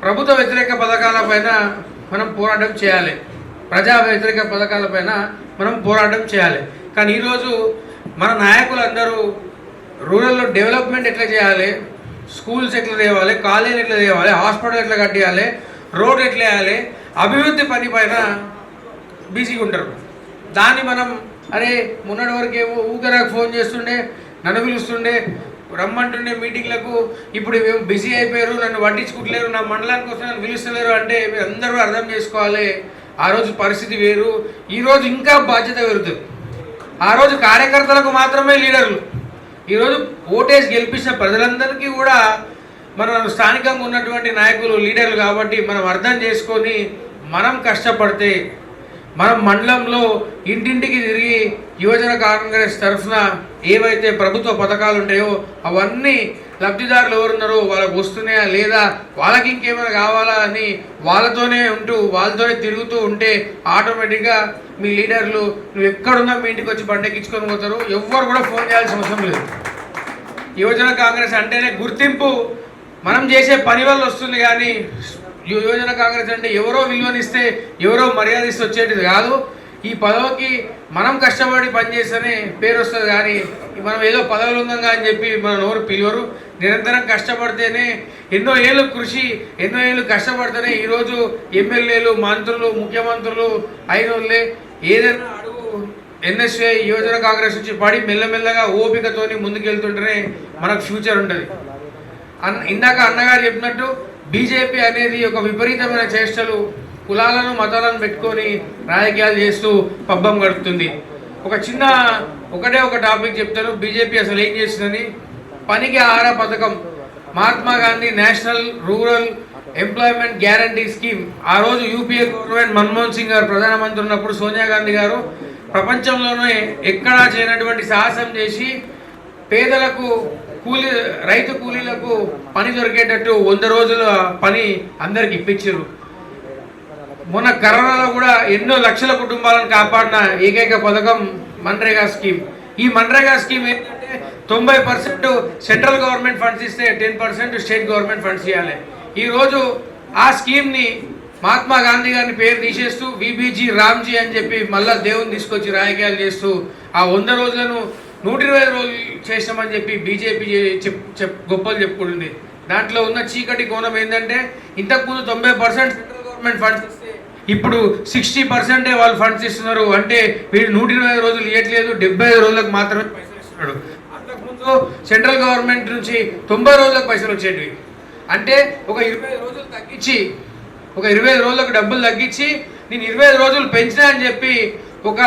ప్రభుత్వ వ్యతిరేక పథకాలపైన మనం పోరాటం చేయాలి, ప్రజా వ్యతిరేక పథకాలపైన మనం పోరాటం చేయాలి. కానీ ఈరోజు మన నాయకులందరూ రూరల్లో డెవలప్మెంట్ ఎట్లా చేయాలి, స్కూల్స్ ఎట్లా తేవాలి, కాలేజీలు ఎట్లా తేవాలి, హాస్పిటల్ ఎట్లా కట్టియాలి, రోడ్ ఎట్లా వేయాలి, అభివృద్ధి పని పైన బిజీగా ఉంటారు. దాన్ని మనం అరే మొన్నటి వరకు ఏమో ఊగరాకు ఫోన్ చేస్తుండే, నన్ను పిలుస్తుండే, రమ్మంటుండే మీటింగ్లకు, ఇప్పుడు మేము బిజీ అయిపోయారు, నన్ను పట్టించుకుంటలేరు, నా మండలానికి వస్తే నన్ను పిలుస్తలేరు అంటే మీరు అందరూ అర్థం చేసుకోవాలి. ఆ రోజు పరిస్థితి వేరు, ఈరోజు ఇంకా బాధ్యత పెరుగుతుంది. ఆ రోజు కార్యకర్తలకు మాత్రమే లీడర్లు, ఈరోజు ఓటేసి గెలిపించిన ప్రజలందరికీ కూడా మన స్థానికంగా ఉన్నటువంటి నాయకులు లీడర్లు. కాబట్టి మనం అర్థం చేసుకొని మనం కష్టపడితే, మనం మండలంలో ఇంటింటికి తిరిగి యువజన కాంగ్రెస్ తరఫున ఏవైతే ప్రభుత్వ పథకాలు ఉంటాయో అవన్నీ లబ్ధిదారులు ఎవరున్నారో వాళ్ళకు వస్తున్నాయా లేదా, వాళ్ళకి ఇంకేమైనా కావాలా అని వాళ్ళతోనే ఉంటూ వాళ్ళతోనే తిరుగుతూ ఉంటే ఆటోమేటిక్గా మీ లీడర్లు నువ్వు ఎక్కడున్నా మీ ఇంటికి వచ్చి బండెక్కించుకొని పోతారు. ఎవ్వరు కూడా ఫోన్ చేయాల్సిన అవసరం లేదు. యువజన కాంగ్రెస్ అంటేనే గుర్తింపు మనం చేసే పని వల్ల వస్తుంది, కానీ యువజన కాంగ్రెస్ అంటే ఎవరో విలువనిస్తే ఎవరో మర్యాదిస్తే వచ్చేటిది కాదు. ఈ పదవికి మనం కష్టపడి పనిచేస్తేనే పేరు వస్తుంది, కానీ మనం ఏదో పదవులు ఉందంగా అని చెప్పి మన నోరు పిలువరు. నిరంతరం కష్టపడితేనే ఎన్నో ఏళ్ళు కృషి, ఎన్నో ఏళ్ళు కష్టపడితేనే ఈరోజు ఎమ్మెల్యేలు, మంత్రులు, ముఖ్యమంత్రులు అయినోళ్ళే. ఏదైనా అడుగు ఎన్ఎస్ఏ యువజన కాంగ్రెస్ నుంచి పడి మెల్లమెల్లగా ఓపికతోని ముందుకెళ్తుంటేనే మనకు ఫ్యూచర్ ఉంటుంది. ఇందాక అన్నగారు చెప్పినట్టు బీజేపీ అనేది ఒక విపరీతమైన చేష్టలు, కులాలను మతాలను పెట్టుకొని రాజకీయాలు చేస్తూ పబ్బం గడుపుతుంది. ఒకటే ఒక టాపిక్ చెప్తాను. బీజేపీ అసలు ఏం చేస్తుందని, పనికి ఆహార పథకం, Mahatma Gandhi national rural employment guarantee scheme. ఆ రోజు యూపీఏ గవర్నమెంట్ మన్మోహన్ సింగ్ గారు ప్రధానమంత్రి ఉన్నప్పుడు సోనియా గాంధీ గారు ప్రపంచంలోనే ఎక్కడా చేయనటువంటి సాహసం చేసి పేదలకు రైతు కూలీలకు పని దొరికేటట్టు 100 రోజుల పని అందరికి ఇప్పించారు. మొన్న కరోనాలో కూడా ఎన్నో లక్షల కుటుంబాలను కాపాడిన ఏకైక పథకం మన్రేగా స్కీమ్. ఈ మన్రేగా స్కీమ్ ఏంటంటే 90% సెంట్రల్ గవర్నమెంట్ ఫండ్స్ ఇస్తే 10% స్టేట్ గవర్నమెంట్ ఫండ్స్ ఇవ్వాలి. ఈరోజు ఆ స్కీమ్ని మహాత్మా గాంధీ గారిని పేరు తీసేస్తూ విబీజీ రామ్జీ అని చెప్పి మళ్ళా దేవుని తీసుకొచ్చి రాజకీయాలు చేస్తూ ఆ 100 రోజులను 120 రోజులు చేసామని చెప్పి బీజేపీ గొప్పలు చెప్పుకుంటుంది. దాంట్లో ఉన్న చీకటి కోణం ఏంటంటే ఇంతకుముందు 90% సెంట్రల్ గవర్నమెంట్ ఫండ్స్ ఇస్తే ఇప్పుడు 60% వాళ్ళు ఫండ్స్ ఇస్తున్నారు. అంటే వీడు 120 రోజులు ఇవ్వట్లేదు, 75 రోజులకు మాత్రమే పైసలు ఇస్తున్నాడు. అంతకుముందు సెంట్రల్ గవర్నమెంట్ నుంచి 90 రోజులకు పైసలు వచ్చేటివి. అంటే ఒక 25 రోజులు తగ్గించి, ఒక 25 రోజులకు డబ్బులు తగ్గించి నేను 25 రోజులు పెంచినా అని చెప్పి ఒక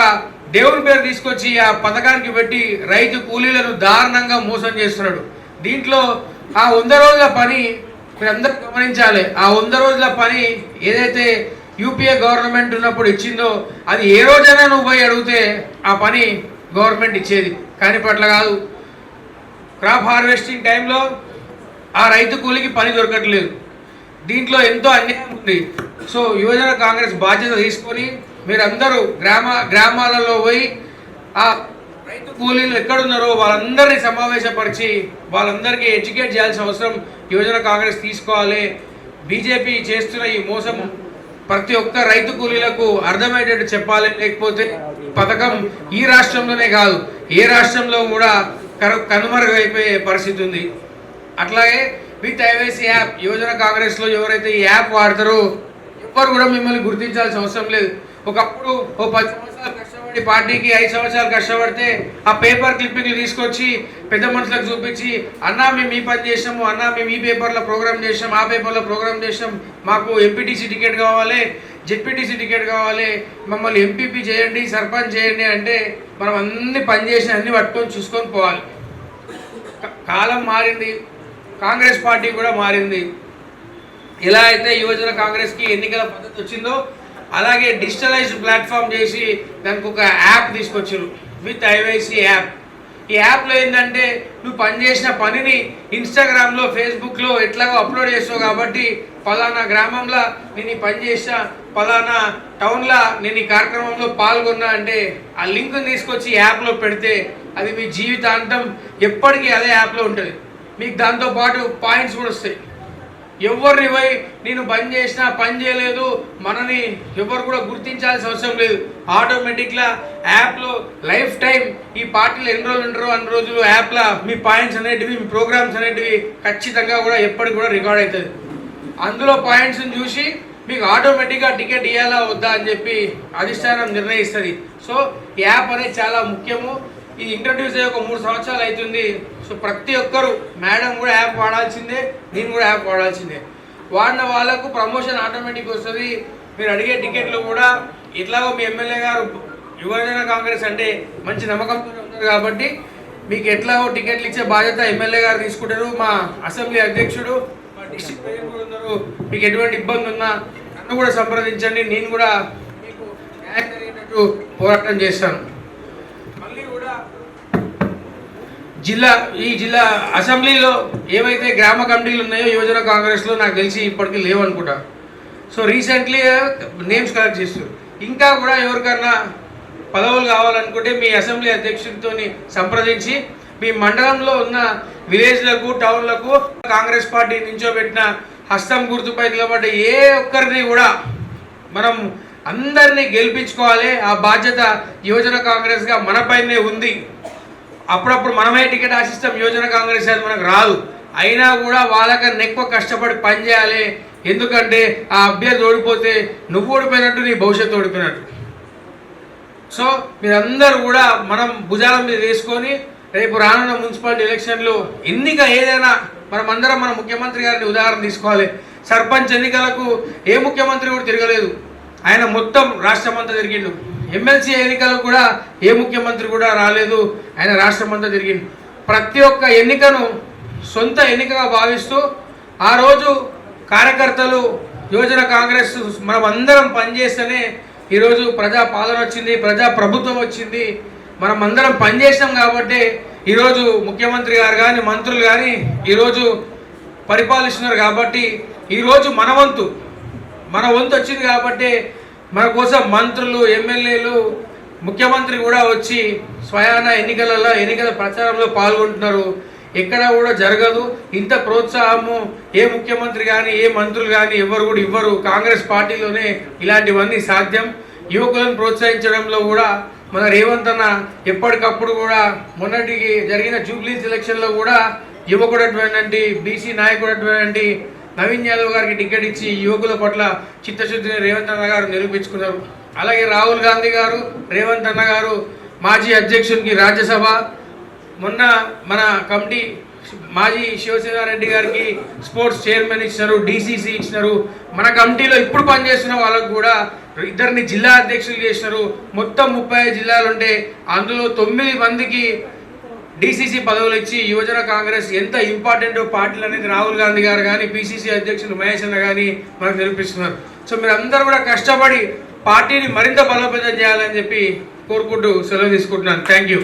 దేవుని పేరు తీసుకొచ్చి ఆ పథకానికి పెట్టి రైతు కూలీలను దారుణంగా మోసం చేస్తున్నాడు. దీంట్లో ఆ 100 రోజుల పని మీరందరూ గమనించాలి. ఆ 100 రోజుల పని ఏదైతే యూపీఏ గవర్నమెంట్ ఉన్నప్పుడు ఇచ్చిందో అది ఏ రోజైనా నువ్వు పోయి అడిగితే ఆ పని గవర్నమెంట్ ఇచ్చేది, కానీ పట్ల కాదు. క్రాప్ హార్వెస్టింగ్ టైంలో ఆ రైతు కూలికి పని దొరకట్లేదు. దీంట్లో ఎంతో అన్యాయం ఉంది. సో యువజన కాంగ్రెస్ బాధ్యత తీసుకొని మీరందరూ గ్రామాలలో పోయి ఆ రైతు కూలీలు ఎక్కడున్నారో వాళ్ళందరినీ సమావేశపరిచి వాళ్ళందరికీ ఎడ్యుకేట్ చేయాల్సిన అవసరం యువజన కాంగ్రెస్ తీసుకోవాలి. బీజేపీ చేస్తున్న ఈ మోసం ప్రతి ఒక్క రైతు కూలీలకు అర్థమయ్యేటట్టు చెప్పాలి. లేకపోతే పథకం ఈ రాష్ట్రంలోనే కాదు ఏ రాష్ట్రంలో కూడా కనుమరుగైపోయే పరిస్థితి ఉంది. అట్లాగే విత్ ఐవైసీ యాప్ యువజన కాంగ్రెస్లో ఎవరైతే ఈ యాప్ వాడతారో ఎవరు కూడా మిమ్మల్ని గుర్తించాల్సిన అవసరం లేదు. ఒకప్పుడు 10 సంవత్సరాలు కష్టపడి పార్టీకి 5 సంవత్సరాలు కష్టపడితే ఆ పేపర్ క్లిప్పింగ్లు తీసుకొచ్చి పెద్ద మనుషులకు చూపించి అన్నా మేము ఈ పని చేసాము, అన్నా మేము ఈ పేపర్లో ప్రోగ్రామ్ చేసాం, ఆ పేపర్లో ప్రోగ్రామ్ చేసాం, మాకు ఎంపీటీసీ టికెట్ కావాలి, జెడ్పీటీసీ టికెట్ కావాలి, మమ్మల్ని ఎంపీపీ చేయండి, సర్పంచ్ చేయండి అంటే మనం అన్ని పని చేసి అన్ని పట్టుకొని చూసుకొని పోవాలి. కాలం మారింది, కాంగ్రెస్ పార్టీ కూడా మారింది. ఎలా అయితే యువజన కాంగ్రెస్కి ఎన్నికల పద్ధతి వచ్చిందో అలాగే డిజిటలైజ్డ్ ప్లాట్ఫామ్ చేసి దానికి ఒక యాప్ తీసుకొచ్చారు, విత్ ఐవైసీ యాప్. ఈ యాప్లో ఏంటంటే నువ్వు పనిచేసిన పనిని ఇన్స్టాగ్రామ్లో, ఫేస్బుక్లో ఎట్లాగో అప్లోడ్ చేస్తావు కాబట్టి పలానా గ్రామంలో నేను ఈ పని చేసా, పలానా టౌన్లో నేను ఈ కార్యక్రమంలో పాల్గొన్నా అంటే ఆ లింక్ని తీసుకొచ్చి యాప్లో పెడితే అది మీ జీవితాంతం ఎప్పటికీ అదే యాప్లో ఉంటుంది. మీకు దాంతోపాటు పాయింట్స్ కూడా వస్తాయి. ఎవరిని పోయి నేను పని చేసినా పని చేయలేదు మనని ఎవరు కూడా గుర్తించాల్సిన అవసరం లేదు. ఆటోమేటిక్గా యాప్లో లైఫ్ టైం ఈ పార్టీలో ఎన్ని రోజులు ఉంటారో అన్ని రోజులు యాప్లో మీ పాయింట్స్ అనేటివి, మీ ప్రోగ్రామ్స్ అనేటివి ఖచ్చితంగా కూడా ఎప్పటికి కూడా రికార్డ్ అవుతుంది. అందులో పాయింట్స్ని చూసి మీకు ఆటోమేటిక్గా టికెట్ ఇవ్వాలా వద్దా అని చెప్పి అధిష్టానం నిర్ణయిస్తుంది. సో ఈ యాప్ అనేది చాలా ముఖ్యము. ఇది ఇంట్రడ్యూస్ అయ్యే ఒక 3 సంవత్సరాలు అవుతుంది. సో ప్రతి ఒక్కరు మేడం కూడా యాప్ వాడాల్సిందే, నేను కూడా యాప్ వాడాల్సిందే. వాడిన వాళ్ళకు ప్రమోషన్ ఆటోమేటిక్ వస్తుంది. మీరు అడిగే టికెట్లు కూడా ఇట్లాగో మీ ఎమ్మెల్యే గారు యువజన కాంగ్రెస్ అంటే మంచి నమ్మకంతో ఉన్నారు కాబట్టి మీకు ఎట్లాగో టికెట్లు ఇచ్చే బాధ్యత ఎమ్మెల్యే గారు తీసుకుంటారు. మా అసెంబ్లీ అధ్యక్షుడు, మా డిస్ట్రిక్ట్ ప్రెసిడెంట్ కూడా ఉన్నారు. మీకు ఎటువంటి ఇబ్బంది ఉన్నా నన్ను కూడా సంప్రదించండి, నేను కూడా మీకు న్యాయం జరిగేటట్టు పోరాటం చేస్తాను. ఈ జిల్లా అసెంబ్లీలో ఏవైతే గ్రామ కమిటీలు ఉన్నాయో యువజన కాంగ్రెస్లో నాకు తెలిసి ఇప్పటికీ లేవు అనుకుంటా. సో రీసెంట్లీ నేమ్స్ కలెక్ట్ చేస్తారు. ఇంకా కూడా ఎవరికన్నా పదవులు కావాలనుకుంటే మీ అసెంబ్లీ అధ్యక్షుడితో సంప్రదించి మీ మండలంలో ఉన్న విలేజ్లకు టౌన్లకు కాంగ్రెస్ పార్టీ నించోబెట్టిన హస్తం గుర్తుపై నిలబడ్డ ఏ ఒక్కరిని కూడా మనం అందరినీ గెలిపించుకోవాలి. ఆ బాధ్యత యువజన కాంగ్రెస్గా మనపైనే ఉంది. అప్పుడప్పుడు మనమే టికెట్ ఆశిస్తాం, యువజన కాంగ్రెస్ అది మనకు రాదు. అయినా కూడా వాళ్ళకన్నా ఎక్కువ కష్టపడి పనిచేయాలి. ఎందుకంటే ఆ అభ్యర్థి ఓడిపోతే నువ్వు ఓడిపోయినట్టు, నీ భవిష్యత్తు ఓడిపోయినట్టు. సో మీరందరూ కూడా మనం భుజాల మీద వేసుకొని రేపు రానున్న మున్సిపాలిటీ ఎలక్షన్లో ఎన్నిక ఏదైనా మనమందరం మన ముఖ్యమంత్రి గారిని ఉదాహరణ తీసుకోవాలి. సర్పంచ్ ఎన్నికలకు ఏ ముఖ్యమంత్రి కూడా తిరగలేదు, ఆయన మొత్తం రాష్ట్రం అంతా తిరిగిండు. ఎమ్మెల్సీ ఎన్నికలకు కూడా ఏ ముఖ్యమంత్రి కూడా రాలేదు, ఆయన రాష్ట్రం అంతా తిరిగిండు. ప్రతి ఒక్క ఎన్నికను సొంత ఎన్నికగా భావిస్తూ ఆ రోజు కార్యకర్తలు యువజన కాంగ్రెస్ మనం అందరం పనిచేస్తేనే ఈరోజు ప్రజా పాలన వచ్చింది, ప్రజా ప్రభుత్వం వచ్చింది. మనం అందరం పనిచేసాం కాబట్టి ఈరోజు ముఖ్యమంత్రి గారు కానీ మంత్రులు కానీ ఈరోజు పరిపాలిస్తున్నారు. కాబట్టి ఈరోజు మన వంతు వచ్చింది కాబట్టి మన కోసం మంత్రులు, ఎమ్మెల్యేలు, ముఖ్యమంత్రి కూడా వచ్చి స్వయాన ఎన్నికల ప్రచారంలో పాల్గొంటున్నారు. ఎక్కడ కూడా జరగదు. ఇంత ప్రోత్సాహము ఏ ముఖ్యమంత్రి కానీ ఏ మంత్రులు కానీ ఎవరు కూడా ఇవ్వరు. కాంగ్రెస్ పార్టీలోనే ఇలాంటివన్నీ సాధ్యం. యువకులను ప్రోత్సహించడంలో కూడా మన రేవంత్ అన్న ఎప్పటికప్పుడు కూడా మొన్నటికి జరిగిన జూబ్లీస్ ఎలక్షన్లో కూడా యువకుడటువంటి బీసీ నాయకుడటువంటి నవీన్ యాదవ్ గారికి టికెట్ ఇచ్చి యువకుల పట్ల చిత్తశుద్ధిని రేవంత్ అన్న గారు నిరూపించుకున్నారు. అలాగే రాహుల్ గాంధీ గారు, రేవంత్ అన్న గారు మాజీ అధ్యక్షునికి రాజ్యసభ, మొన్న మన కమిటీ మాజీ శివసేన రెడ్డి గారికి స్పోర్ట్స్ చైర్మన్ ఇచ్చినారు, డీసీసీ ఇచ్చినారు. మన కమిటీలో ఇప్పుడు పనిచేస్తున్న వాళ్ళకు కూడా ఇద్దరిని జిల్లా అధ్యక్షులు చేసినారు. మొత్తం 35 జిల్లాలు ఉంటే అందులో 9 మందికి డీసీసీ పదవులు ఇచ్చి యువజన కాంగ్రెస్ ఎంత ఇంపార్టెంట్ పార్టీలు అనేది రాహుల్ గాంధీ గారు కానీ పీసీసీ అధ్యక్షులు మహేష్ అన్న కానీ మనకు నిరూపిస్తున్నారు. సో మీరు అందరూ కూడా కష్టపడి పార్టీని మరింత బలోపేతం చేయాలని చెప్పి కోరుకుంటూ సెలవు తీసుకుంటున్నాను. Thank you.